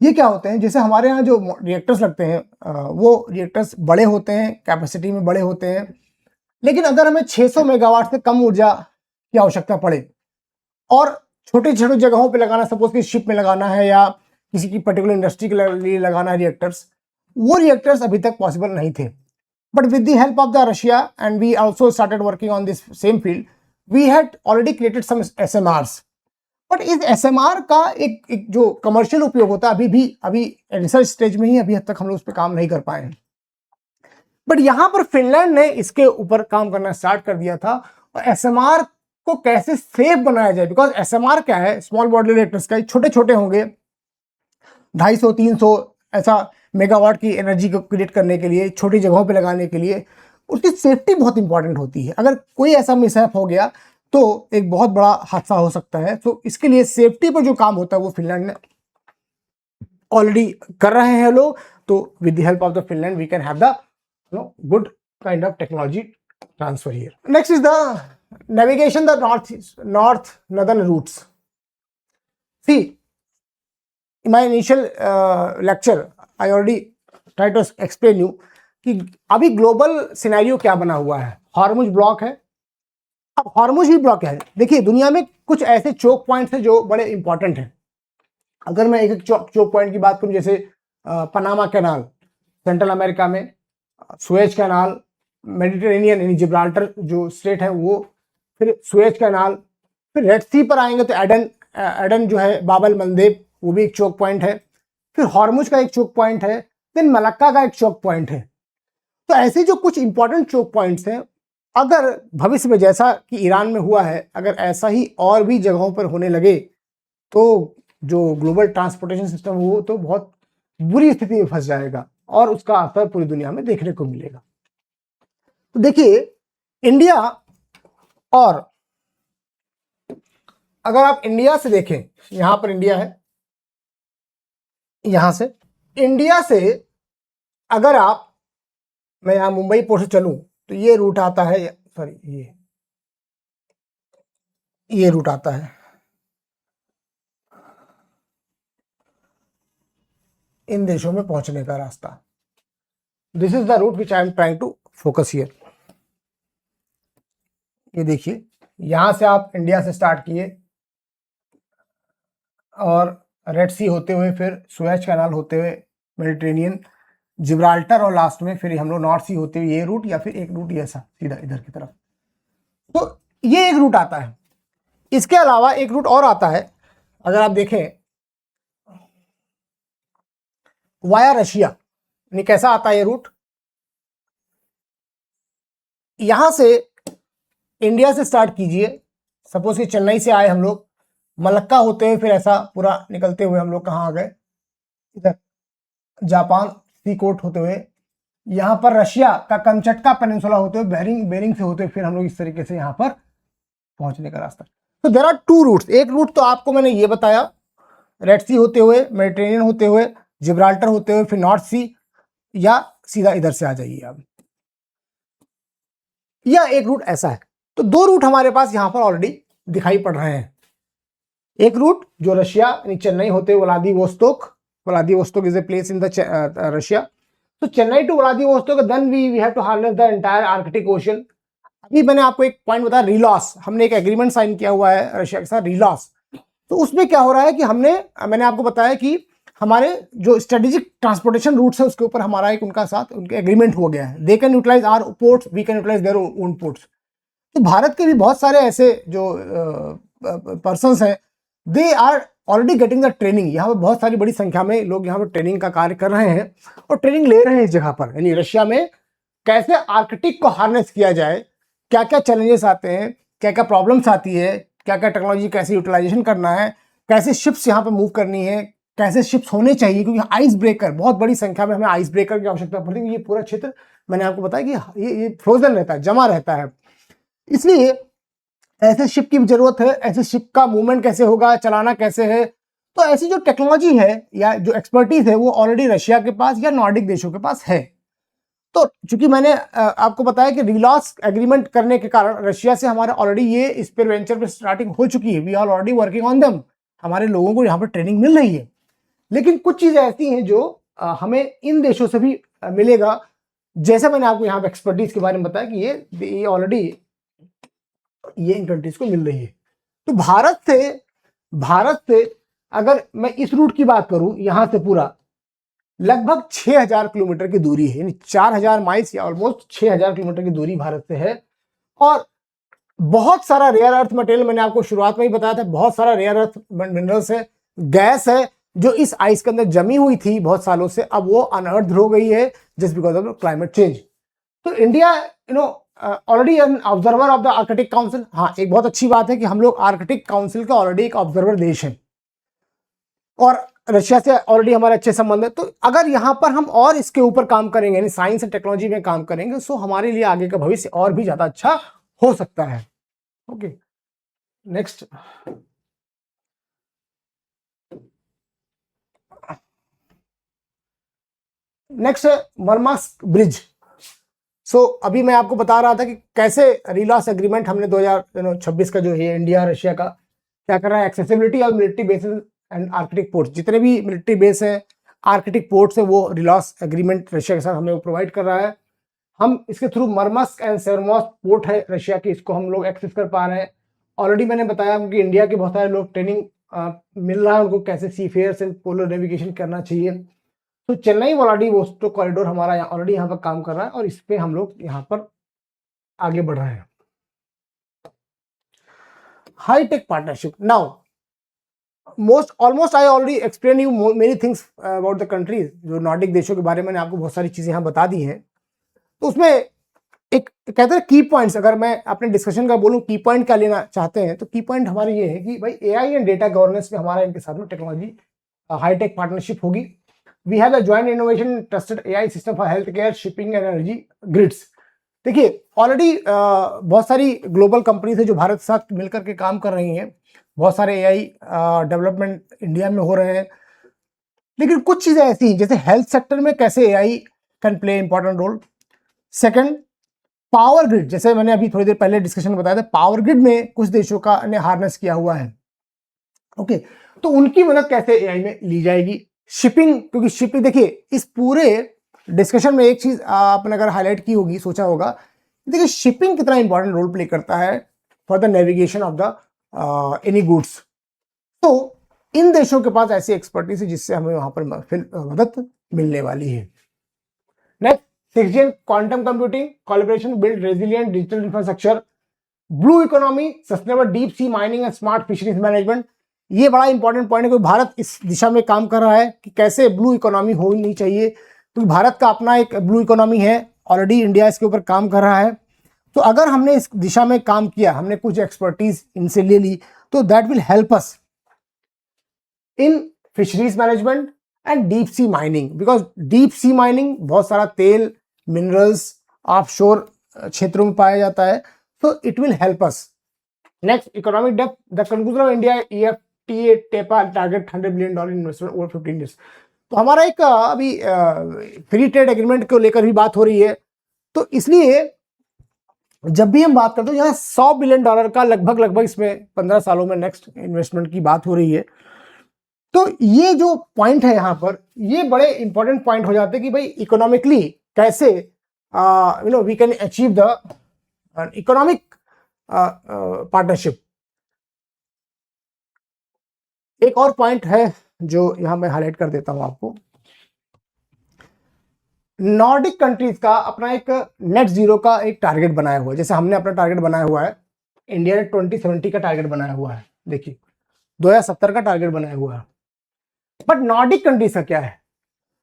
ये क्या होते हैं, जैसे हमारे यहाँ जो रिएक्टर्स लगते हैं वो रिएक्टर्स बड़े होते हैं, कैपेसिटी में बड़े होते हैं, लेकिन अगर हमें 600 मेगावाट से कम ऊर्जा की आवश्यकता पड़े और छोटे छोटे जगहों पे लगाना, सपोज कि शिप में लगाना है या किसी की पर्टिकुलर इंडस्ट्री के लिए लगाना है रिएक्टर्स, वो रिएक्टर्स अभी तक पॉसिबल नहीं थे। But with the help of the Russia, and we also started working on this same field, we had already created some SMRs. But इस SMR का एक जो कमर्शियल उपयोग होता है अभी रिसर्च स्टेज में ही, अभी तक हम लोग उस पर काम नहीं कर पाए हैं। बट यहाँ पर फिनलैंड ने इसके ऊपर काम करना स्टार्ट कर दिया था। और SMR को कैसे सेफ बनाया जाए, बिकॉज SMR क्या है, स्मॉल मॉड्यूलर रिएक्टर्स का, छोटे छोटे होंगे, 250-300 ऐसा मेगावाट की एनर्जी को क्रिएट करने के लिए, छोटी जगहों पे लगाने के लिए उसकी सेफ्टी बहुत इंपॉर्टेंट होती है। अगर कोई ऐसा मिसहैप हो गया तो एक बहुत बड़ा हादसा हो सकता है। तो इसके लिए सेफ्टी पर जो काम होता है वो फिनलैंड ने ऑलरेडी कर रहे हैं लोग। तो with the help of the Finland we can have the good kind of technology transfer here. Next is the navigation the northern routes. See, in my initial lecture, I already tried to explain you कि अभी global scenario क्या बना हुआ है. Hormuz block है. अब Hormuz ही block है. देखिए दुनिया में कुछ ऐसे चोक पॉइंट्स हैं जो बड़े इंपॉर्टेंट हैं. अगर मैं एक चोक पॉइंट की बात करूं, जैसे पनामा कैनाल सेंट्रल अमेरिका में, सुएज कैनाल, मेडिटेरेनियन यानी जिब्राल्टर जो स्टेट है वो, फिर सुएज कैनाल, फिर रेड सी पर आएंगे तो एडन जो है बाबल मंदेब, वो भी एक चोक पॉइंट है. फिर हॉर्मुज का एक चोक पॉइंट है. फिर मलक्का का एक चोक पॉइंट है. तो ऐसे जो कुछ इंपॉर्टेंट चोक पॉइंट्स हैं, अगर भविष्य में जैसा कि ईरान में हुआ है, अगर ऐसा ही और भी जगहों पर होने लगे तो जो ग्लोबल ट्रांसपोर्टेशन सिस्टम वो तो बहुत बुरी स्थिति में फंस जाएगा और उसका असर पूरी दुनिया में देखने को मिलेगा. तो देखिए इंडिया, और अगर आप इंडिया से देखें, यहां पर इंडिया है, यहां से इंडिया से अगर आप, मैं यहां मुंबई पोर्ट से चलूं तो ये रूट आता है, सॉरी ये रूट आता है, इन देशों में पहुंचने का रास्ता. This is the route which I am trying to focus here. ये देखिए यहां से आप इंडिया से स्टार्ट किए और रेड सी होते हुए, फिर सुएज कैनाल होते हुए मेडिटेरेनियन, जिब्राल्टर, और लास्ट में फिर हम लोग नॉर्थ सी होते हुए ये रूट, या फिर एक रूट ये ऐसा सीधा इधर की तरफ. तो ये एक रूट आता है. इसके अलावा एक रूट और आता है, अगर आप देखें वाया रशिया. यानी कैसा आता है ये रूट, यहां से इंडिया से स्टार्ट कीजिए. सपोज कि चेन्नई से आए हम लोग, मलक्का होते हुए फिर ऐसा पूरा निकलते हुए हम लोग कहाँ आ गए, इधर जापान सी कोस्ट होते हुए, यहां पर रशिया का कमचटका पेनिनसुला होते हुए, बेरिंग से होते हुए फिर हम लोग इस तरीके से यहां पर पहुंचने का रास्ता. तो देयर आर टू रूट्स. एक रूट तो आपको मैंने ये बताया, रेड सी होते हुए, मेडिटेरेनियन होते हुए, जिब्राल्टर होते हुए, फिर नॉर्थ सी, या सीधा इधर से आ जाइए आप, या एक रूट ऐसा है. तो दो रूट हमारे पास यहां पर ऑलरेडी दिखाई पड़ रहे हैं. एक रूट जो रशिया यानी चेन्नई होते हुए Vladivostok is a place in the Russia. तो Chennai to Vladivostok, then we have to harness the entire Arctic ocean. अभी मैंने आपको एक पॉइंट बताया, रिलॉस. हमने एक एग्रीमेंट साइन किया हुआ है रशिया के साथ, रिलॉस. तो उसमें क्या हो रहा है कि मैंने आपको बताया कि हमारे जो स्ट्रेटेजिक ट्रांसपोर्टेशन रूट्स है उसके ऊपर हमारा एक उनका साथ उनके एग्रीमेंट हो गया है. They can utilize our ports, we can utilize their own ports. तो भारत के भी बहुत सारे ऐसे जो पर्सन्स हैं, they are already getting the training. यहाँ पर बहुत सारी बड़ी संख्या में लोग यहाँ पर ट्रेनिंग का कार्य कर रहे हैं और ट्रेनिंग ले रहे हैं इस जगह पर, यानी रशिया में कैसे आर्कटिक को हार्नेस किया जाए, क्या क्या चैलेंजेस आते हैं, क्या क्या प्रॉब्लम्स आती है, क्या क्या टेक्नोलॉजी कैसे यूटिलाइजेशन करना है, कैसे शिप्स यहाँ पर मूव करनी है, कैसे शिप्स होने चाहिए, क्योंकि आइस ब्रेकर बहुत बड़ी संख्या में हमें आइस ब्रेकर की आवश्यकता पड़ती है. ये पूरा क्षेत्र मैंने आपको बताया कि ये फ्रोजन रहता है, जमा रहता है, इसलिए ऐसे शिप की जरूरत है. ऐसे शिप का मूवमेंट कैसे होगा, चलाना कैसे है. तो ऐसी जो टेक्नोलॉजी है या जो एक्सपर्टीज है वो ऑलरेडी रशिया के पास या नॉर्डिक देशों के पास है. तो चूंकि मैंने आपको बताया कि रिलॉस एग्रीमेंट करने के कारण रशिया से हमारे ऑलरेडी ये इस पर वेंचर पे स्टार्टिंग हो चुकी है. We are already working on them. हमारे लोगों को यहाँ पर ट्रेनिंग मिल रही है. लेकिन कुछ चीजें ऐसी हैं जो हमें इन देशों से भी मिलेगा. जैसे मैंने आपको यहाँ पे एक्सपर्टीज के बारे में बताया कि ये ऑलरेडी ये इन कंट्रीज को मिल रही है. तो भारत से अगर मैं इस रूट की बात करूं, यहां से पूरा लगभग 6000 किलोमीटर की दूरी है, यानी 4000 माइल्स या ऑलमोस्ट 6000 किलोमीटर की दूरी भारत से है. और बहुत सारा रेयर अर्थ मटेरियल, मैंने आपको शुरुआत में ही बताया था, बहुत सारा रेयर अर्थ मिनरल्स है, गैस है जो इस आइस के अंदर जमी हुई थी बहुत सालों से, अब वो अनअर्थ हो गई है just because of climate change. तो India already an observer of the Arctic Council. हाँ, एक बहुत अच्छी बात है कि हम लोग आर्कटिक काउंसिल का ऑलरेडी एक ऑब्जर्वर देश है और रशिया से ऑलरेडी हमारे अच्छे संबंध है. तो अगर यहां पर हम और इसके ऊपर काम करेंगे, यानी साइंस एंड टेक्नोलॉजी में काम करेंगे, तो हमारे लिए आगे का भविष्य और भी ज्यादा अच्छा हो सकता है. Okay, next. नेक्स्ट है मरमास्क ब्रिज. अभी मैं आपको बता रहा था कि कैसे रिलॉस एग्रीमेंट हमने 2026 का जो है इंडिया रशिया का क्या कर रहा है, accessibility of military bases and Arctic ports, जितने भी मिलिट्री बेस है, आर्कटिक पोर्ट्स है, वो रिलॉस एग्रीमेंट रशिया के साथ हमें प्रोवाइड कर रहा है। हम इसके थ्रू मरमस्क एंड सेवर्मोस्क पोर्ट है रशिया की, इसको हम लोग एक्सेस कर पा रहे हैं। ऑलरेडी मैंने बताया कि इंडिया के बहुत सारे लोग ट्रेनिंग मिल रहा है उनको, कैसे सी फेयर्स एंड पोलर नेविगेशन करना चाहिए। तो चेन्नई व्लादिवोस्टोक कॉरिडोर हमारा ऑलरेडी यहाँ पर काम कर रहा है और इस पे हम लोग यहाँ पर आगे बढ़ रहे हैं। High tech partnership, now almost I already explain you many things about the countries. जो नॉर्डिक देशों के बारे में मैंने आपको बहुत सारी चीजें यहाँ बता दी हैं। तो उसमें एक कहते हैं की पॉइंट्स, अगर मैं अपने डिस्कशन का बोलूं की पॉइंट क्या लेना चाहते हैं, तो की पॉइंट हमारे ये है कि भाई एआई एंड डेटा गवर्नेंस में हमारा इनके साथ में टेक्नोलॉजी हाईटेक पार्टनरशिप होगी। We have a joint innovation trusted AI system for health care, shipping and energy grids. देखिए ऑलरेडी बहुत सारी ग्लोबल कंपनीज है जो भारत के साथ मिलकर के काम कर रही हैं। बहुत सारे एआई डेवलपमेंट इंडिया में हो रहे हैं, लेकिन कुछ चीजें ऐसी हैं जैसे हेल्थ सेक्टर में कैसे AI can play important role. Second, power grid, जैसे मैंने अभी थोड़ी देर पहले डिस्कशन में बताया था, पावर ग्रिड में कुछ देशों का ने हार्नेस किया हुआ है। ओके, तो उनकी मदद कैसे एआई में ली जाएगी। शिपिंग, क्योंकि शिपिंग देखिए इस पूरे डिस्कशन में एक चीज आपने अगर हाईलाइट की होगी, सोचा होगा, देखिए शिपिंग कितना इंपॉर्टेंट रोल प्ले करता है for the navigation of the any goods. तो इन देशों के पास ऐसी एक्सपर्टीज है जिससे हमें वहां पर मदद मिलने वाली है। Next, 6G quantum computing collaboration build resilient digital infrastructure, blue economy, sustainable deep sea mining and smart fisheries management. ये बड़ा इंपॉर्टेंट पॉइंट है क्योंकि भारत इस दिशा में काम कर रहा है कि कैसे ब्लू इकोनॉमी होनी चाहिए, क्योंकि भारत का अपना एक ब्लू इकोनॉमी है, ऑलरेडी इंडिया इसके ऊपर काम कर रहा है। तो अगर हमने इस दिशा में काम किया, हमने कुछ एक्सपर्टीज इनसे ले ली, तो that will help us in fisheries management and deep sea mining, because deep sea mining बहुत सारा तेल, मिनरल्स ऑफशोर क्षेत्रों में पाया जाता है, तो it will help us. Next, economic depth, the conclusion of India EFTA TEPA target $100 billion investment over 15 years. तो हमारा एक अभी फ्री ट्रेड एग्रीमेंट को लेकर भी बात हो रही है, तो इसलिए जब भी हम बात करते हैं यहाँ $100 बिलियन का लगभग इसमें 15 सालों में नेक्स्ट इन्वेस्टमेंट की बात हो रही है। तो ये जो पॉइंट है यहाँ पर, ये बड़े इंपॉर्टेंट पॉइंट हो जाते हैं कि भाई इकोनॉमिकली कैसे we can achieve the economic partnership. एक और पॉइंट है जो यहां मैं हाईलाइट कर देता हूं आपको, नॉर्डिक कंट्रीज का अपना एक नेट जीरो का एक टारगेट बनाया हुआ है। जैसे हमने अपना टारगेट बनाया हुआ है, इंडिया ने 2070 का टारगेट बनाया हुआ है, देखिए 2070 का टारगेट बनाया हुआ है। बट नॉर्डिक कंट्रीज का क्या है,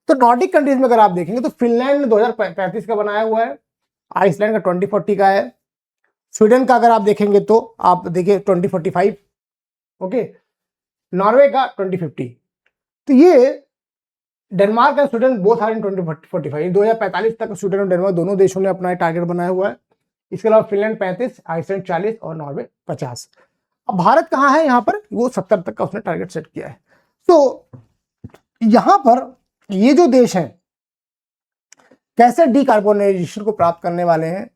तो नॉर्डिक कंट्रीज में अगर आप देखेंगे तो फिनलैंड ने 2035 का बनाया हुआ है, आइसलैंड का 2040 का है, स्वीडन का अगर आप देखेंगे तो आप देखिए 2045, ओके, नॉर्वे का 2050। तो ये डेनमार्क और स्वीडन बोथ आर इन 2045, 2045 तक स्वीडन और डेनमार्क दोनों देशों ने अपना टारगेट बनाया हुआ है। इसके अलावा फिनलैंड 35, आइसलैंड 40 और नॉर्वे 50। अब भारत कहाँ है यहाँ पर, वो 70 तक का उसने टारगेट सेट किया है। तो यहां पर ये जो देश हैं कैसे डीकार्बोनाइजेशन को प्राप्त करने वाले हैं,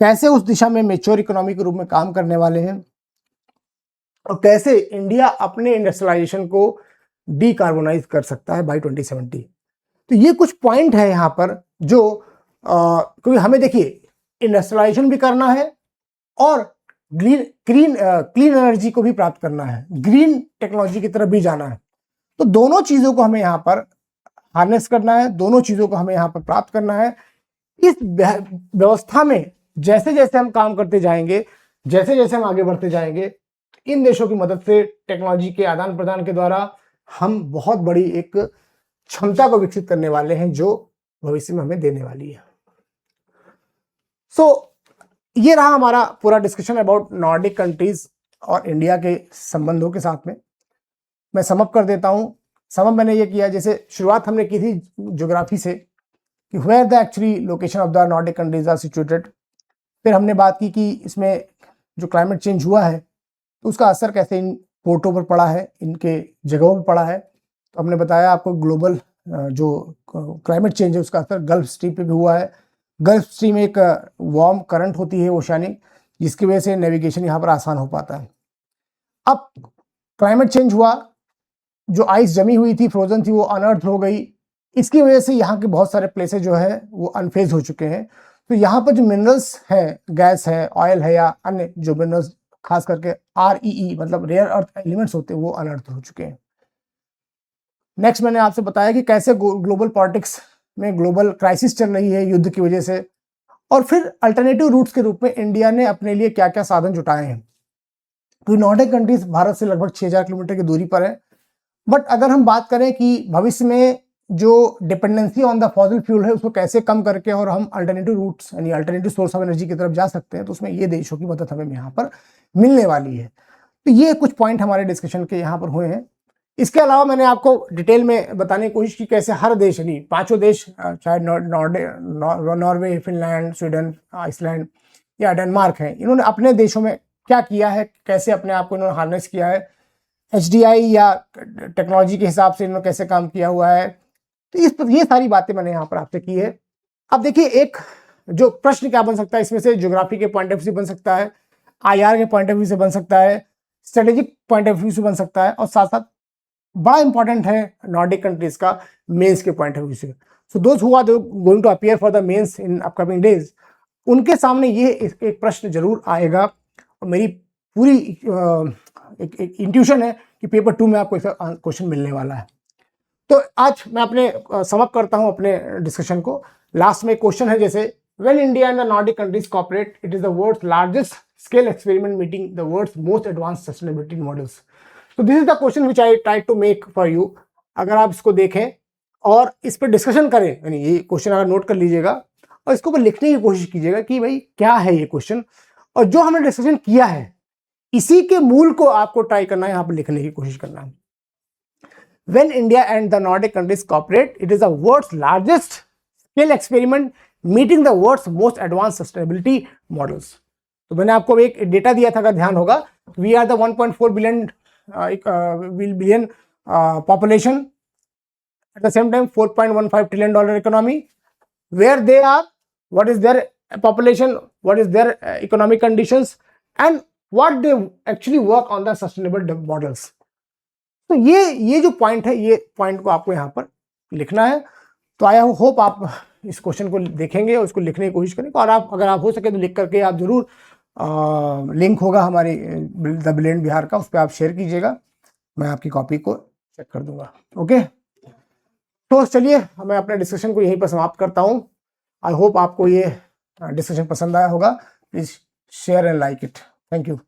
कैसे उस दिशा में मेच्योर इकोनॉमी के रूप में काम करने वाले हैं, और कैसे इंडिया अपने इंडस्ट्रियलाइजेशन को डीकार्बोनाइज कर सकता है बाय 2070। तो ये कुछ पॉइंट है यहाँ पर जो क्योंकि हमें देखिए इंडस्ट्रियलाइजेशन भी करना है और क्लीन एनर्जी को भी प्राप्त करना है, ग्रीन टेक्नोलॉजी की तरफ भी जाना है। तो दोनों चीजों को हमें यहाँ पर हार्नेस करना है, दोनों चीजों को हमें यहाँ पर प्राप्त करना है। इस व्यवस्था में जैसे जैसे हम काम करते जाएंगे, जैसे जैसे हम आगे बढ़ते जाएंगे, इन देशों की मदद से टेक्नोलॉजी के आदान प्रदान के द्वारा हम बहुत बड़ी एक क्षमता को विकसित करने वाले हैं जो भविष्य में हमें देने वाली है। ये रहा हमारा पूरा डिस्कशन अबाउट नॉर्डिक कंट्रीज और इंडिया के संबंधों के साथ में। मैं समअप कर देता हूं। समअप मैंने ये किया, जैसे शुरुआत हमने की थी ज्योग्राफी से कि where the actually location of the Nordic countries are situated. फिर हमने बात की कि इसमें जो क्लाइमेट चेंज हुआ है तो उसका असर कैसे इन पोर्टों पर पड़ा है, इनके जगहों पर पड़ा है। तो हमने बताया आपको ग्लोबल जो क्लाइमेट चेंज है उसका असर गल्फ स्ट्रीम पे भी हुआ है, गल्फ स्ट्रीम एक वार्म करंट होती है ओशियानिक, जिसकी वजह से नेविगेशन यहाँ पर आसान हो पाता है। अब क्लाइमेट चेंज हुआ, जो आइस जमी हुई थी, फ्रोजन थी, वो अनअर्थ हो गई। इसकी वजह से यहाँ के बहुत सारे प्लेसेस जो है वो अनफेज हो चुके हैं। तो यहाँ पर जो मिनरल्स हैं, गैस है, ऑयल है या अन्य जो मिनरल्स, खास करके REE मतलब रेयर अर्थ एलिमेंट्स होते हैं, वो अनअर्थ हो चुके हैं। नेक्स्ट मैंने आपसे बताया कि कैसे ग्लोबल पॉलिटिक्स में ग्लोबल क्राइसिस चल रही है युद्ध की वजह से, और फिर अल्टरनेटिव रूट्स के रूप में इंडिया ने अपने लिए क्या क्या साधन जुटाए हैं। तो नॉर्डिक कंट्रीज भारत से लगभग 6000 किलोमीटर की दूरी पर है। बट अगर हम बात करें कि भविष्य में जो dependency on the fossil fuel है उसको कैसे कम करके और हम अल्टरनेटिव रूट्स यानी अल्टरनेटिव सोर्स ऑफ एनर्जी की तरफ जा सकते हैं, तो उसमें ये देशों की मदद हमें यहाँ पर मिलने वाली है। तो ये कुछ पॉइंट हमारे डिस्कशन के यहाँ पर हुए हैं। इसके अलावा मैंने आपको डिटेल में बताने की कोशिश की कैसे हर देश, यानी 5 देश, चाहे नॉर्वे, फिनलैंड, स्वीडन, आइसलैंड या डेनमार्क है, इन्होंने अपने देशों में क्या किया है, कैसे अपने आप को इन्होंने हार्नेस किया है, HDI या टेक्नोलॉजी के हिसाब से इन्होंने कैसे काम किया हुआ है। तो ये सारी बातें मैंने यहाँ पर आपसे की है। अब देखिए, एक जो प्रश्न क्या बन सकता है इसमें से, ज्योग्राफी के पॉइंट ऑफ व्यू से बन सकता है, IR के पॉइंट ऑफ व्यू से बन सकता है, स्ट्रेटेजिक पॉइंट ऑफ व्यू से बन सकता है, और साथ साथ बड़ा इंपॉर्टेंट है नॉर्डिक कंट्रीज का मेंस के पॉइंट ऑफ व्यू से। So those who are going to appear for the mains in upcoming days, उनके सामने ये एक प्रश्न जरूर आएगा, और मेरी पूरी एक इंट्यूशन है कि पेपर 2 में आपको इसका क्वेश्चन मिलने वाला है। तो आज मैं अपने समअप करता हूं अपने डिस्कशन को। लास्ट में क्वेश्चन है जैसे, when India and the Nordic countries cooperate, it is the world's largest scale experiment meeting the world's most advanced sustainability models. So this is the question which I try to make for you. अगर आप इसको देखें और इस पर discussion करें, यानी ये क्वेश्चन अगर नोट कर लीजिएगा और इसको ऊपर लिखने की कोशिश कीजिएगा कि भाई क्या है ये क्वेश्चन, और जो हमने डिस्कशन किया है इसी के मूल को आपको ट्राई करना है, यहाँ पर लिखने की कोशिश करना है। When India and the Nordic countries cooperate, it is the world's largest scale experiment meeting the world's most advanced sustainability models. तो मैंने आपको एक डेटा दिया था, अगर ध्यान होगा, we are the 1.4 billion population, at the same time $4.15 trillion economy. Where they are, what is their population, what is their economic conditions, and what they actually work on the sustainable models. तो ये जो point है, ये point को आपको यहाँ पर लिखना है। तो आई होप आप इस क्वेश्चन को देखेंगे और इसको लिखने की कोशिश करेंगे, और आप अगर आप हो सके तो लिख करके आप जरूर, लिंक होगा हमारी द ब्रिलियंट बिहार का, उस पर आप शेयर कीजिएगा, मैं आपकी कॉपी को चेक कर दूंगा। ओके, तो चलिए मैं अपने डिस्कशन को यहीं पर समाप्त करता हूँ। आई होप आपको ये डिस्कशन पसंद आया होगा। Please share and like it. Thank you.